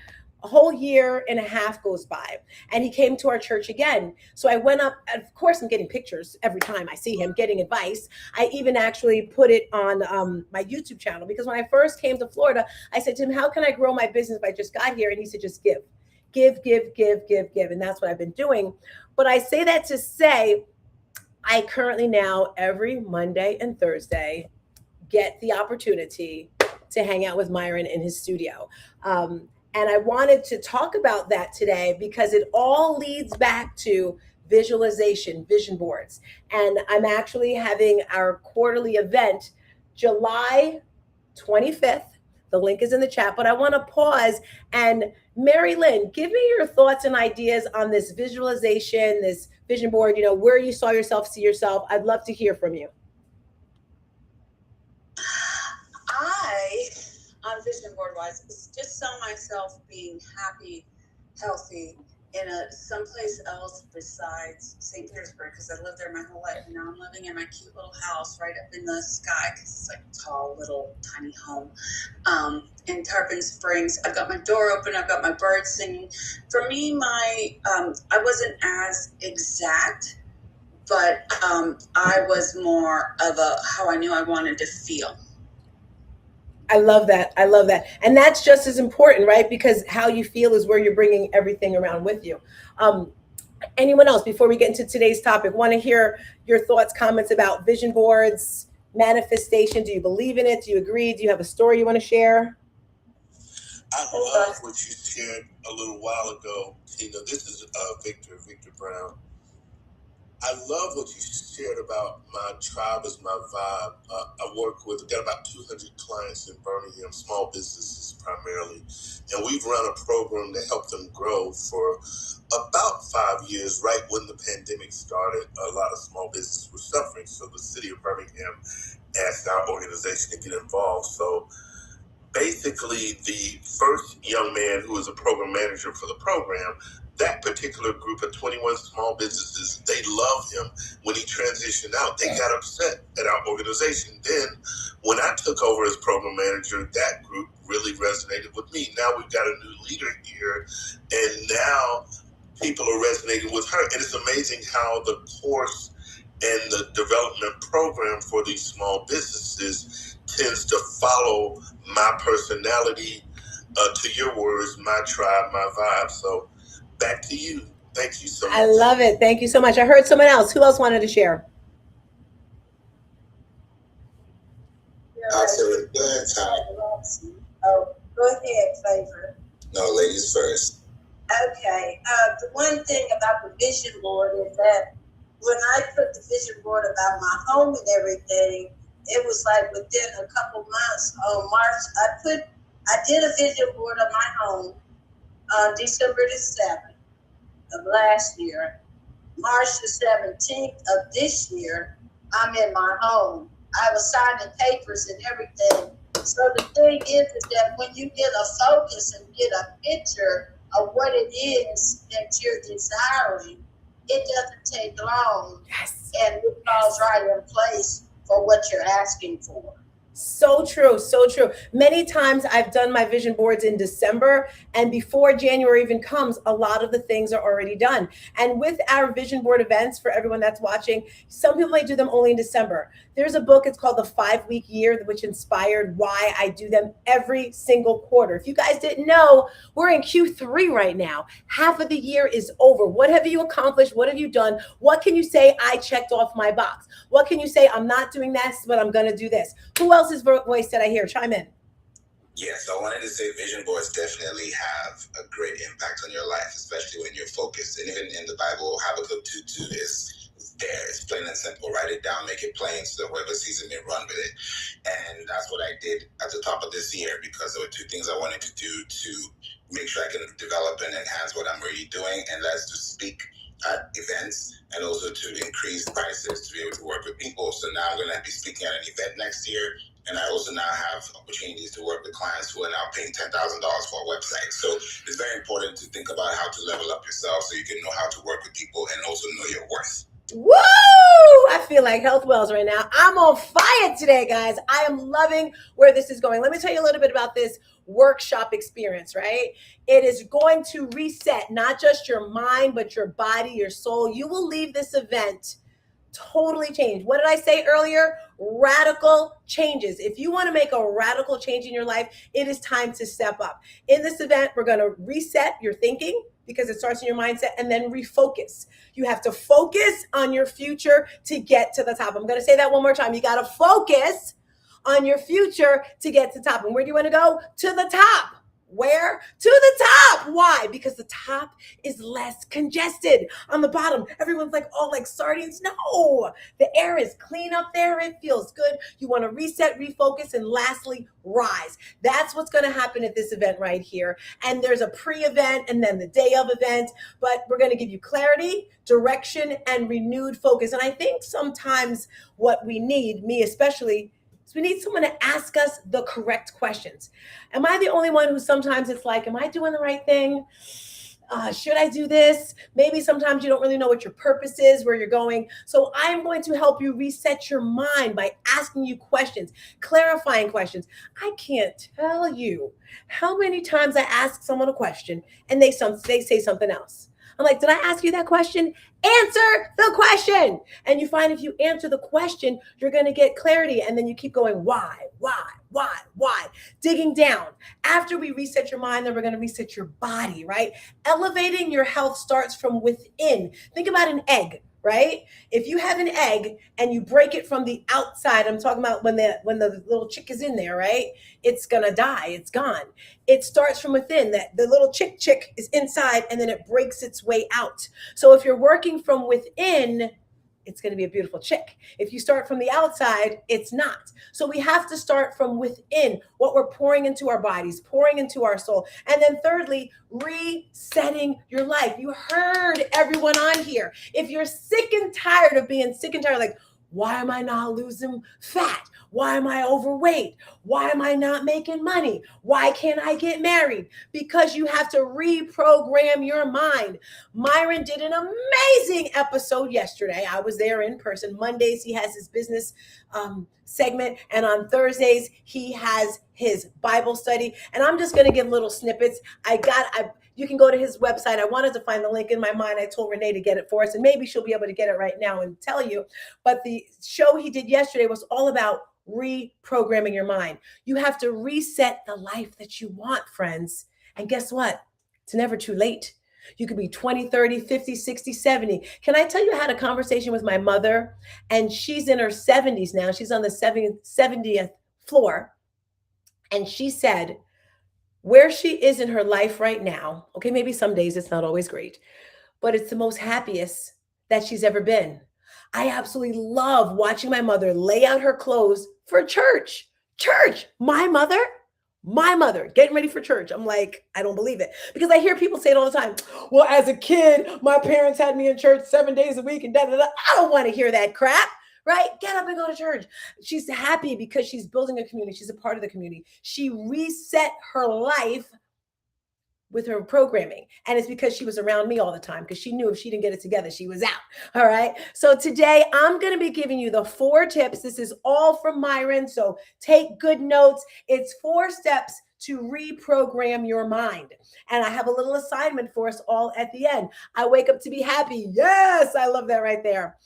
S2: A whole year and a half goes by, and he came to our church again. So I went up, and of course I'm getting pictures every time I see him getting advice. I even actually put it on my YouTube channel, because when I first came to Florida, I said to him, how can I grow my business if I just got here? And he said, just give. And that's what I've been doing. But I say that to say, I currently now every Monday and Thursday get the opportunity to hang out with Myron in his studio. And I wanted to talk about that today because it all leads back to visualization, vision boards. And I'm actually having our quarterly event July 25th. The link is in the chat, but I want to pause. And Mary Lynn, give me your thoughts and ideas on this visualization, this vision board, where you saw yourself, see yourself. I'd love to hear from you.
S7: On vision board wise, just saw myself being happy, healthy in someplace else besides St. Petersburg, because I lived there my whole life. And now I'm living in my cute little house right up in the sky, because it's like a tall little tiny home in Tarpon Springs. I've got my door open. I've got my birds singing. For me, I wasn't as exact, but I was more of how I knew I wanted to feel.
S2: I love that. And that's just as important, right? Because how you feel is where you're bringing everything around with you. Anyone else, before we get into today's topic, want to hear your thoughts, comments about vision boards, manifestation? Do you believe in it? Do you agree? Do you have a story you want to share?
S8: I love what you shared a little while ago, Tina. This is Victor Brown. I love what you shared about my tribe as my vibe. I work with, got about 200 clients in Birmingham, small businesses primarily. And we've run a program to help them grow for about 5 years. Right when the pandemic started, a lot of small businesses were suffering. So the city of Birmingham asked our organization to get involved. So basically, the first young man who was a program manager for the program, that particular group of 21 small businesses, they loved him. When he transitioned out, they got upset at our organization. Then, when I took over as program manager, that group really resonated with me. Now we've got a new leader here, and now people are resonating with her. And it's amazing how the course and the development program for these small businesses tends to follow my personality, to your words, my tribe, my vibe. So back to you. Thank you so much.
S2: I love it. Thank you so much. I heard someone else. Who else wanted to share?
S5: Absolutely. Go ahead, Ty.
S9: Oh, go ahead, Favor.
S5: No, ladies first.
S9: Okay. The one thing about the vision board is that when I put the vision board about my home and everything, it was like within a couple months on March, I did a vision board of my home on December the 7th of last year. March the 17th of this year, I'm in my home. I was signing papers and everything. So the thing is that when you get a focus and get a picture of what it is that you're desiring, it doesn't take long.
S2: Yes.
S9: And it falls right in place for what you're asking for.
S2: So true, so true. Many times I've done my vision boards in December, and before January even comes, a lot of the things are already done. And with our vision board events, for everyone that's watching, some people might do them only in December. There's a book, it's called The 5 Week Year, which inspired why I do them every single quarter. If you guys didn't know, we're in Q3 right now. Half of the year is over. What have you accomplished? What have you done? What can you say I checked off my box? What can you say I'm not doing this, but I'm going to do this? Who else's voice did I hear? Chime in.
S5: Yes, I wanted to say vision boards definitely have a great impact on your life, especially when you're focused. And even in the Bible, Habakkuk 2:2 is there. It's plain and simple. Write it down, make it plain so that whoever sees it may run with it. And that's what I did at the top of this year, because there were two things I wanted to do to make sure I can develop and enhance what I'm already doing. And that's to speak at events and also to increase prices to be able to work with people. So now I'm going to be speaking at an event next year. And I also now have opportunities to work with clients who are now paying $10,000 for a website. So it's very important to think about how to level up yourself so you can know how to work with people and also know your worth.
S2: Woo! I feel like Health Wells right now. I'm on fire today, guys. I am loving where this is going. Let me tell you a little bit about this workshop experience, right? It is going to reset not just your mind, but your body, your soul. You will leave this event totally changed. What did I say earlier? Radical changes. If you want to make a radical change in your life, it is time to step up. In this event, we're going to reset your thinking because it starts in your mindset, and then refocus. You have to focus on your future to get to the top. I'm going to say that one more time. You got to focus on your future to get to the top. And where do you want to go? To the top. Where? To the top. Why? Because the top is less congested. On the bottom, everyone's like, oh, like sardines. No, the air is clean up there. It feels good. You want to reset, refocus, and lastly, rise. That's what's going to happen at this event right here. And there's a pre-event and then the day of event, but we're going to give you clarity, direction, and renewed focus. And I think sometimes what we need, me especially, so we need someone to ask us the correct questions. Am I the only one who sometimes it's like, am I doing the right thing? Should I do this? Maybe sometimes you don't really know what your purpose is, where you're going. So I'm going to help you reset your mind by asking you questions, clarifying questions. I can't tell you how many times I ask someone a question and they say something else. I'm like, did I ask you that question? Answer the question. And you find if you answer the question, you're going to get clarity. And then you keep going, why? Digging down. After we reset your mind, then we're going to reset your body, right? Elevating your health starts from within. Think about an egg, right? If you have an egg and you break it from the outside, I'm talking about when the little chick is in there, right? It's going to die. It's gone. It starts from within. That the little chick is inside and then it breaks its way out. So if you're working from within, it's going to be a beautiful chick. If you start from the outside, it's not. So we have to start from within, what we're pouring into our bodies, pouring into our soul. And then thirdly, resetting your life. You heard everyone on here. If you're sick and tired of being sick and tired, like, why am I not losing fat? Why am I overweight? Why am I not making money? Why can't I get married? Because you have to reprogram your mind. Myron did an amazing episode yesterday. I was there in person. Mondays, he has his business segment. And on Thursdays, he has his Bible study. And I'm just going to give little snippets. You can go to his website. I wanted to find the link in my mind. I told Renee to get it for us, and maybe she'll be able to get it right now and tell you. But the show he did yesterday was all about reprogramming your mind. You have to reset the life that you want, friends. And guess what? It's never too late. You could be 20, 30, 50, 60, 70. Can I tell you, I had a conversation with my mother, and she's in her 70s now. She's on the 70th floor. And she said, where she is in her life right now, okay, maybe some days it's not always great, but it's the most happiest that she's ever been. I absolutely love watching my mother lay out her clothes for church. My mother getting ready for church. I'm like, I don't believe it, because I hear people say it all the time. Well, as a kid, my parents had me in church 7 days a week and da. I don't want to hear that crap. Right? Get up and go to church. She's happy because she's building a community. She's a part of the community. She reset her life with her programming. And it's because she was around me all the time, because she knew if she didn't get it together, she was out. All right. So today I'm going to be giving you the 4 tips. This is all from Myron. So take good notes. It's 4 steps to reprogram your mind. And I have a little assignment for us all at the end. I wake up to be happy. Yes, I love that right there.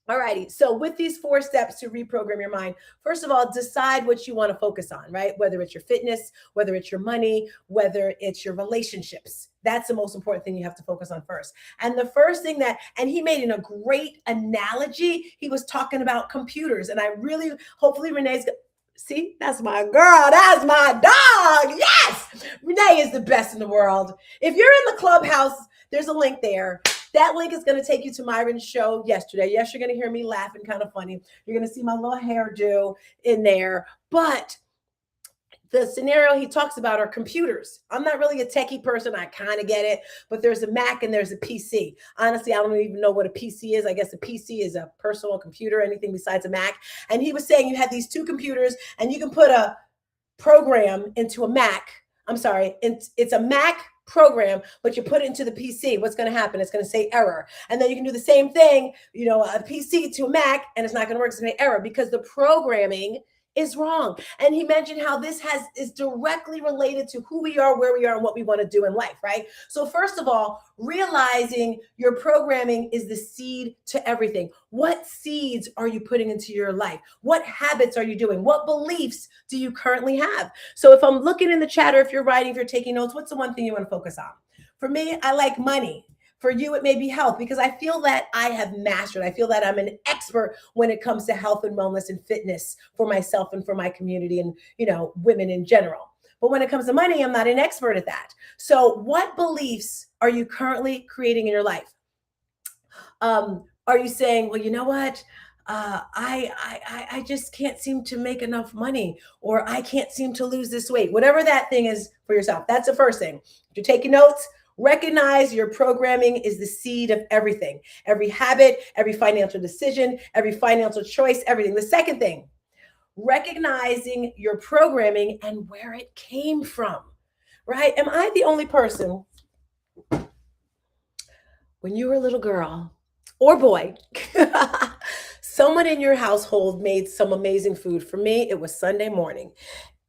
S2: All righty. So with these 4 steps to reprogram your mind, first of all, decide what you want to focus on, right? Whether it's your fitness, whether it's your money, whether it's your relationships. That's the most important thing you have to focus on first. And the first thing and he made in a great analogy, he was talking about computers. And hopefully Renee's, see, that's my girl. That's my dog. Yes. Renee is the best in the world. If you're in the clubhouse, there's a link there. That link is going to take you to Myron's show yesterday. Yes, you're going to hear me laughing kind of funny. You're going to see my little hairdo in there. But the scenario he talks about are computers. I'm not really a techie person. I kind of get it. But there's a Mac and there's a PC. Honestly, I don't even know what a PC is. I guess a PC is a personal computer, anything besides a Mac. And he was saying you have these 2 computers and you can put a program into a Mac. I'm sorry. It's a Mac program, but you put it into the PC. What's going to happen? It's going to say error. And then you can do the same thing, a PC to a Mac, and it's not going to work. It's going to say error because the programming is wrong. And he mentioned how this is directly related to who we are, where we are, and what we want to do in life, right? So first of all, realizing your programming is the seed to everything. What seeds are you putting into your life? What habits are you doing? What beliefs do you currently have? So if I'm looking in the chat, or if you're writing, if you're taking notes, what's the one thing you want to focus on? For me, I like money. For you, it may be health, because I feel that I have mastered. I feel that I'm an expert when it comes to health and wellness and fitness for myself and for my community and, women in general. But when it comes to money, I'm not an expert at that. So what beliefs are you currently creating in your life? Are you saying, well, you know what? I just can't seem to make enough money, or I can't seem to lose this weight, whatever that thing is for yourself. That's the first thing. If you're taking notes, recognize your programming is the seed of everything, every habit, every financial decision, every financial choice, everything. The second thing, recognizing your programming and where it came from, right? Am I the only person, when you were a little girl or boy, someone in your household made some amazing food? For me, it was Sunday morning.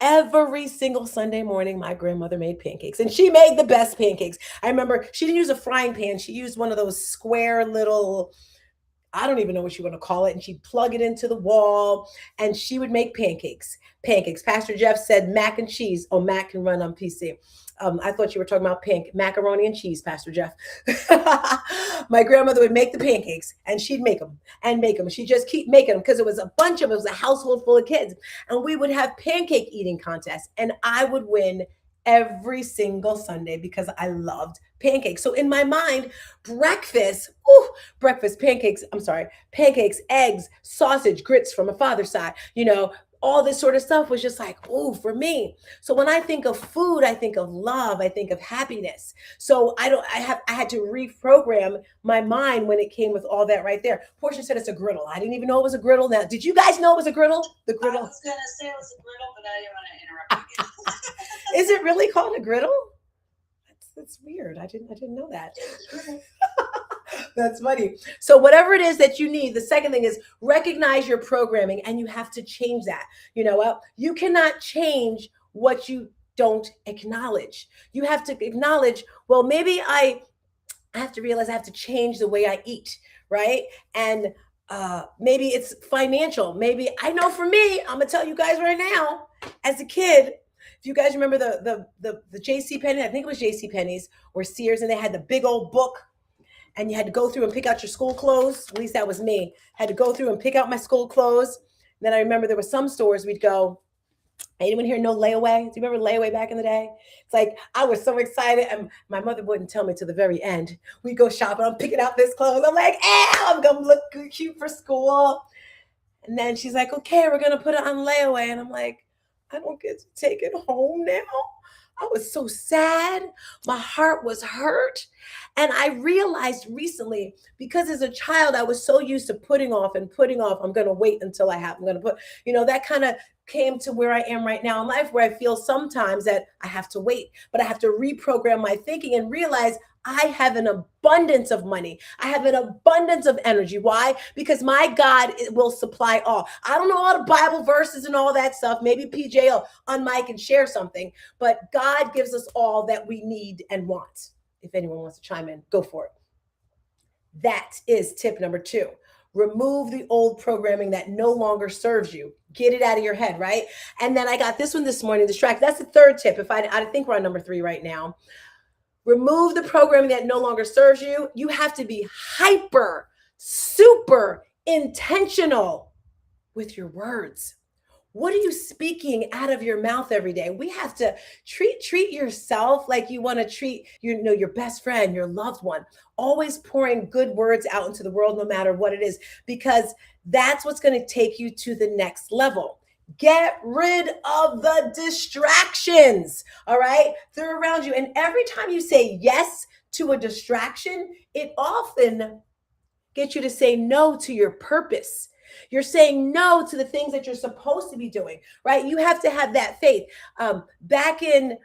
S2: Every single Sunday morning, my grandmother made pancakes, and she made the best pancakes. I remember she didn't use a frying pan. She used one of those square little, I don't even know what you want to call it. And she'd plug it into the wall and she would make pancakes. Pastor Jeff said mac and cheese. Oh, Mac can run on PC. I thought you were talking about macaroni and cheese, Pastor Jeff. My grandmother would make the pancakes and she'd make them and make them. She'd just keep making them because it was a household full of kids. And we would have pancake eating contests and I would win every single Sunday because I loved pancakes. So in my mind, pancakes, eggs, sausage, grits from a father's side, all this sort of stuff was just like, oh, for me. So when I think of food, I think of love, I think of happiness. So I had to reprogram my mind when it came with all that right there. Portia said it's a griddle. I didn't even know it was a griddle. Now, did you guys know it was a griddle? The griddle.
S7: I was going to say it was a griddle, but I didn't want to interrupt you again.
S2: Is it really called a griddle? That's weird. I didn't know that. That's funny. So whatever it is that you need, the second thing is recognize your programming and you have to change that. You know what? You cannot change what you don't acknowledge. You have to acknowledge, well, maybe I have to realize I have to change the way I eat, right? And maybe it's financial. Maybe I know for me, I'm gonna tell you guys right now, as a kid, if you guys remember the JCPenney, I think it was JCPenney's or Sears, and they had the big old book and you had to go through and pick out your school clothes. At least that was me. Had to go through and pick out my school clothes. And then I remember there were some stores we'd go, anyone here know layaway? Do you remember layaway back in the day? It's like, I was so excited and my mother wouldn't tell me to the very end. We'd go shopping, I'm picking out this clothes. I'm like, I'm gonna look cute for school. And then she's like, okay, we're gonna put it on layaway. And I'm like, I don't get to take it home now. I was so sad. My heart was hurt. And I realized recently, because as a child, I was so used to putting off and putting off. I'm going to wait until I'm going to put, that kind of came to where I am right now in life, where I feel sometimes that I have to wait, but I have to reprogram my thinking and realize I have an abundance of money. I have an abundance of energy. Why? Because my God will supply all. I don't know all the Bible verses and all that stuff. Maybe PJ will unmic and share something, but God gives us all that we need and want. If anyone wants to chime in, go for it. That is tip number 2. Remove the old programming that no longer serves you. Get it out of your head, right? And then I got this one this morning, distract. That's the 3rd tip. I think we're on number 3 right now. Remove the programming that no longer serves you. You have to be hyper, super intentional with your words. What are you speaking out of your mouth every day? We have to treat yourself like you want to treat your best friend, your loved one. Always pouring good words out into the world, no matter what it is, because that's what's going to take you to the next level. Get rid of the distractions, all right? They're around you. And every time you say yes to a distraction, it often gets you to say no to your purpose. You're saying no to the things that you're supposed to be doing, right? You have to have that faith. Back in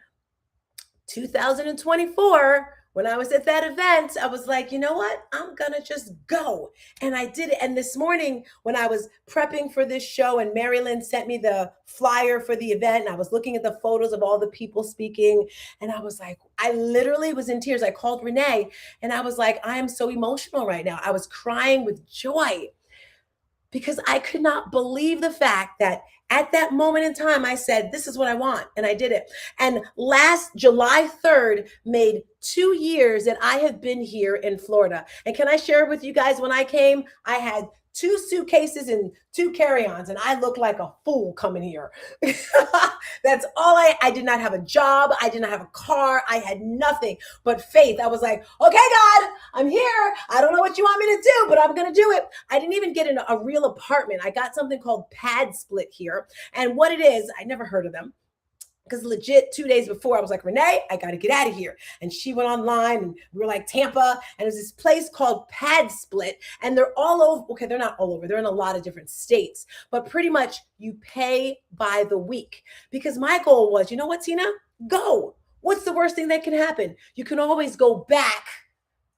S2: 2024, when I was at that event, I was like, you know what? I'm going to just go. And I did it. And this morning, when I was prepping for this show and Marilyn sent me the flyer for the event, and I was looking at the photos of all the people speaking, and I was like, I literally was in tears. I called Renee and I was like, I am so emotional right now. I was crying with joy because I could not believe the fact that at that moment in time, I said, this is what I want. And I did it. And last July 3rd made 2 years that I have been here in Florida. And can I share with you guys, when I came, I had 2 suitcases and 2 carry-ons, and I looked like a fool coming here. That's all I did not have a job. I did not have a car. I had nothing but faith. I was like, okay, God, I'm here. I don't know what you want me to do, but I'm going to do it. I didn't even get in a real apartment. I got something called Pad Split here. And what it is, I never heard of them. Because legit 2 days before, I was like, Renee, I got to get out of here. And she went online, and we were like Tampa. And there's this place called Pad Split. And they're all over. Okay, they're not all over. They're in a lot of different states. But pretty much you pay by the week. Because my goal was, you know what, Tina? Go. What's the worst thing that can happen? You can always go back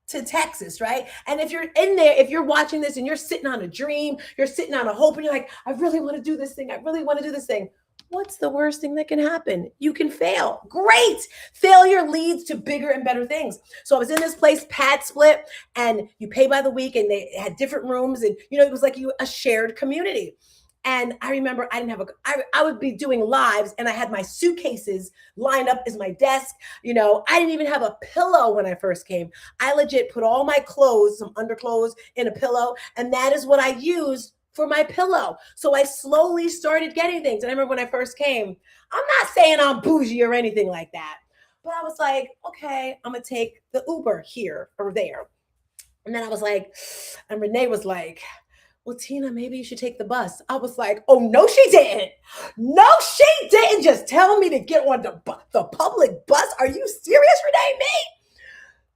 S2: to Texas, right? And if you're in there, if you're watching this and you're sitting on a dream, you're sitting on a hope, and you're like, I really want to do this thing. I really want to do this thing. What's the worst thing that can happen? You can fail. Great. Failure leads to bigger and better things. So I was in this place, Pad Split, and you pay by the week, and they had different rooms, and it was like a shared community. And I remember I would be doing lives, and I had my suitcases lined up as my desk. I didn't even have a pillow when I first came. I legit put all my clothes, some underclothes, in a pillow, and that is what I used for my pillow. So I slowly started getting things. And I remember when I first came, I'm not saying I'm bougie or anything like that, but I was like, okay, I'm going to take the Uber here or there. And then I was like, and Renee was like, well, Tina, maybe you should take the bus. I was like, oh, no, she didn't. No, she didn't just tell me to get on the public bus. Are you serious, Renee? Me?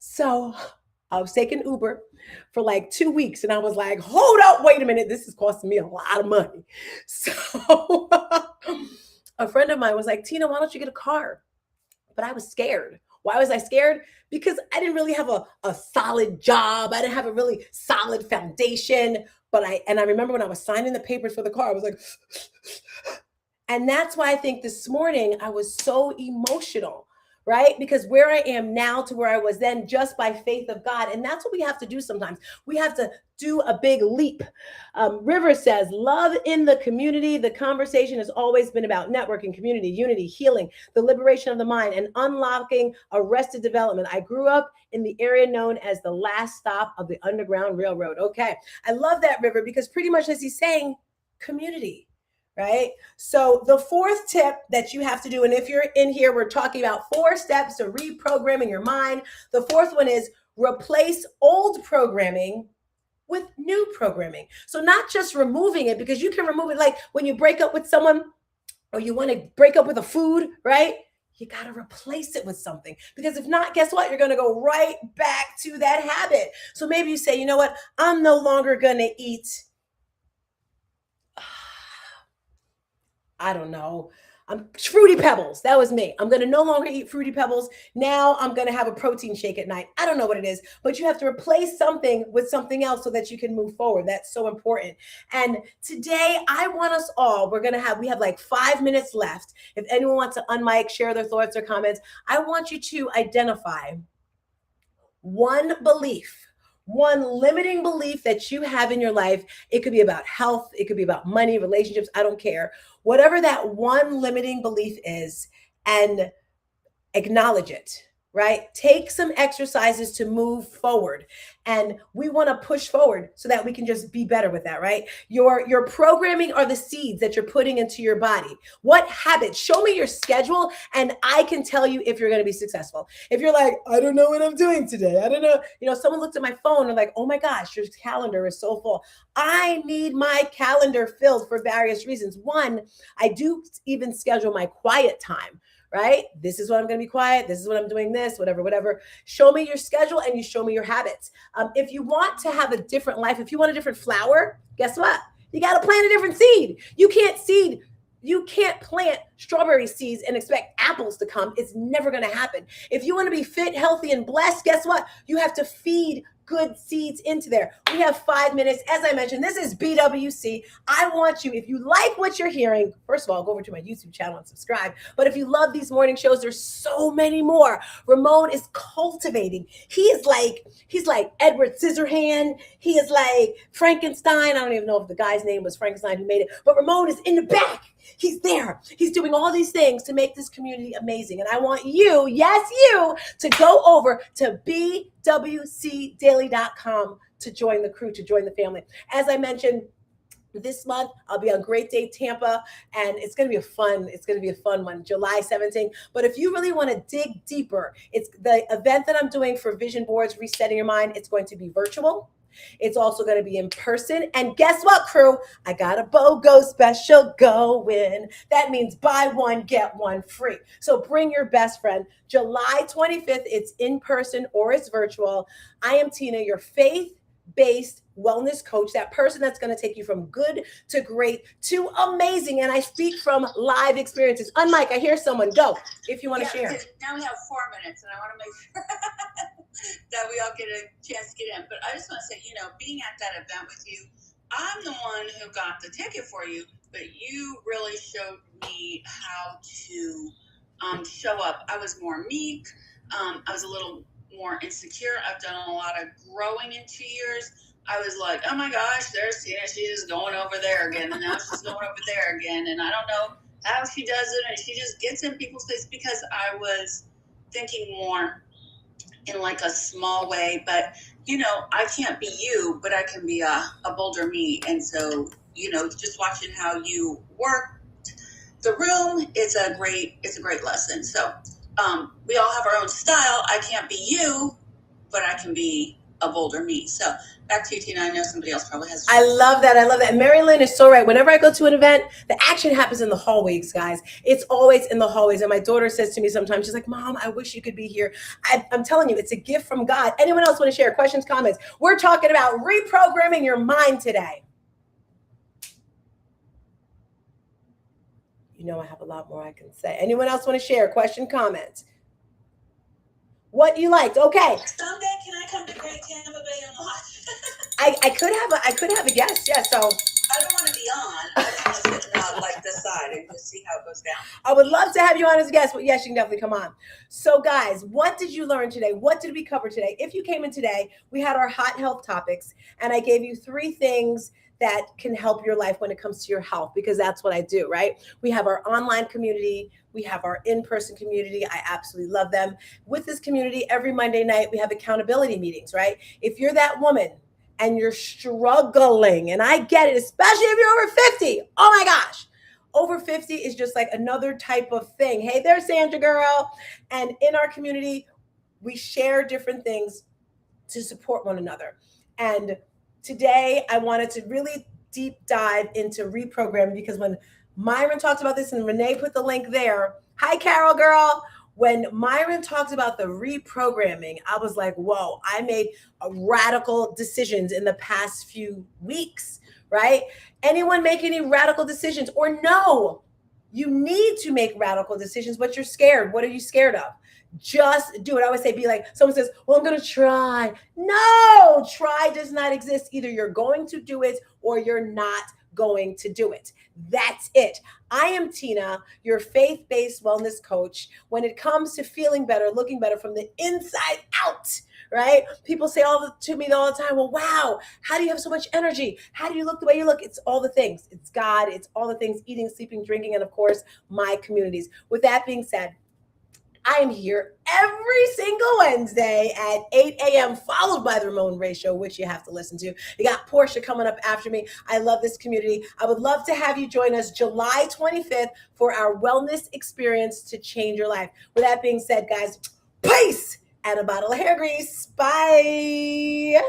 S2: So I was taking Uber for like 2 weeks. And I was like, hold up, wait a minute. This is costing me a lot of money. So a friend of mine was like, Tina, why don't you get a car? But I was scared. Why was I scared? Because I didn't really have a solid job. I didn't have a really solid foundation. I remember when I was signing the papers for the car, I was like, and that's why I think this morning I was so emotional, right? Because where I am now to where I was then, just by faith of God. And that's what we have to do sometimes. We have to do a big leap. River says, love in the community. The conversation has always been about networking, community, unity, healing, the liberation of the mind, and unlocking arrested development. I grew up in the area known as the last stop of the Underground Railroad. Okay. I love that, River, because pretty much as he's saying, community. Right? So the 4th tip that you have to do, and if you're in here, we're talking about 4 steps to reprogramming your mind. The 4th one is replace old programming with new programming. So not just removing it, because you can remove it like when you break up with someone or you want to break up with a food, right? you got to replace it with something, because if not, guess what? You're going to go right back to that habit. So maybe you say, you know what? I'm no longer going to eat, I don't know, Fruity Pebbles. That was me. I'm going to no longer eat Fruity Pebbles. Now I'm going to have a protein shake at night. I don't know what it is, but you have to replace something with something else so that you can move forward. That's so important. And today I want us all, we have like 5 minutes left. If anyone wants to unmic, share their thoughts or comments, I want you to identify one belief, one limiting belief that you have in your life. It could be about health, it could be about money, relationships, I don't care. Whatever that one limiting belief is, and acknowledge it, right? Take some exercises to move forward. And we want to push forward so that we can just be better with that, right? Your programming are the seeds that you're putting into your body. What habits? Show me your schedule and I can tell you if you're going to be successful. If you're like, I don't know what I'm doing today, I don't know, someone looked at my phone and like, oh my gosh, your calendar is so full. I need my calendar filled for various reasons. One, I do even schedule my quiet time, right? This is when I'm going to be quiet. This is when I'm doing this, whatever. Show me your schedule and you show me your habits. If you want to have a different life, if you want a different flower, guess what? You got to plant a different seed. You can't plant strawberry seeds and expect apples to come. It's never going to happen. If you want to be fit, healthy, and blessed, guess what? You have to feed good seeds into there. We have 5 minutes. As I mentioned, this is BWC. I want you, if you like what you're hearing, first of all, go over to my YouTube channel and subscribe. But if you love these morning shows, there's so many more. Ramon is cultivating. He's like Edward Scissorhand. He is like Frankenstein. I don't even know if the guy's name was Frankenstein who made it, but Ramon is in the back. He's there. He's doing all these things to make this community amazing. And I want you, yes, you, to go over to bwcdaily.com to join the crew, to join the family. As I mentioned, this month I'll be on Great Day Tampa, and it's going to be a fun one, July 17th. But if you really want to dig deeper, it's the event that I'm doing for Vision Boards, Resetting Your Mind. It's going to be virtual. It's also going to be in person. And guess what, crew? I got a BOGO special going. That means buy one, get one free. So bring your best friend. July 25th, it's in person or it's virtual. I am Tina, your faith-based wellness coach, that person that's going to take you from good to great to amazing. And I speak from live experiences. Unlike, I hear someone. Go if you want to share.
S7: Now we have 4 minutes, and I want to make sure that we all get a chance to get in. But I just want to say, being at that event with you, I'm the one who got the ticket for you, but you really showed me how to show up. I was more meek. I was a little more insecure. I've done a lot of growing in 2 years. I was like, oh my gosh, there's Tina. She's just going over there again. And now she's going over there again. And I don't know how she does it. And she just gets in people's face, because I was thinking more in like a small way. But, I can't be you, but I can be a bolder me. And so, just watching how you work the room, it's a great lesson. So we all have our own style. I can't be you, but I can be a bolder me. So back to you, Tina. I know somebody else probably has.
S2: I love that. And Mary Lynn is so right. Whenever I go to an event, the action happens in the hallways, guys. It's always in the hallways. And my daughter says to me sometimes, she's like, Mom, I wish you could be here. I'm telling you, it's a gift from God. Anyone else want to share questions, comments? We're talking about reprogramming your mind today. I have a lot more I can say. Anyone else want to share? Question, comments? What you liked? Okay.
S9: Someday, can I come to Great Tampa Bay and watch?
S2: I could have a guest. Yeah. So
S7: I don't want to be on. I just want to sit on like this side and just see how it goes down.
S2: I would love to have you on as a guest, but yes, you can definitely come on. So guys, what did you learn today? What did we cover today? If you came in today, we had our hot health topics, and I gave you 3 things that can help your life when it comes to your health, because that's what I do, right? We have our online community. We have our in-person community. I absolutely love them. With this community, every Monday night, we have accountability meetings, right? If you're that woman and you're struggling, and I get it, especially if you're over 50, oh my gosh, over 50 is just like another type of thing. Hey there, Sandra girl. And in our community, we share different things to support one another. And today, I wanted to really deep dive into reprogramming, because when Myron talked about this and Renee put the link there, Hi, Carol girl. When Myron talked about the reprogramming, I was like, whoa, I made radical decisions in the past few weeks, right? Anyone make any radical decisions? Or no, you need to make radical decisions, but you're scared. What are you scared of? Just do it. I always say, be like, someone says, well, I'm going to try. No, try does not exist. Either you're going to do it or you're not going to do it. That's it. I am Tina, your faith based wellness coach. When it comes to feeling better, looking better from the inside out, right? People say to me all the time, well, wow, how do you have so much energy? How do you look the way you look? It's all the things. It's God. It's all the things, eating, sleeping, drinking, and of course, my communities. With that being said, I am here every single Wednesday at 8 a.m., followed by the Ramon Ray Show, which you have to listen to. You got Portia coming up after me. I love this community. I would love to have you join us July 25th for our wellness experience to change your life. With that being said, guys, peace and a bottle of hair grease. Bye.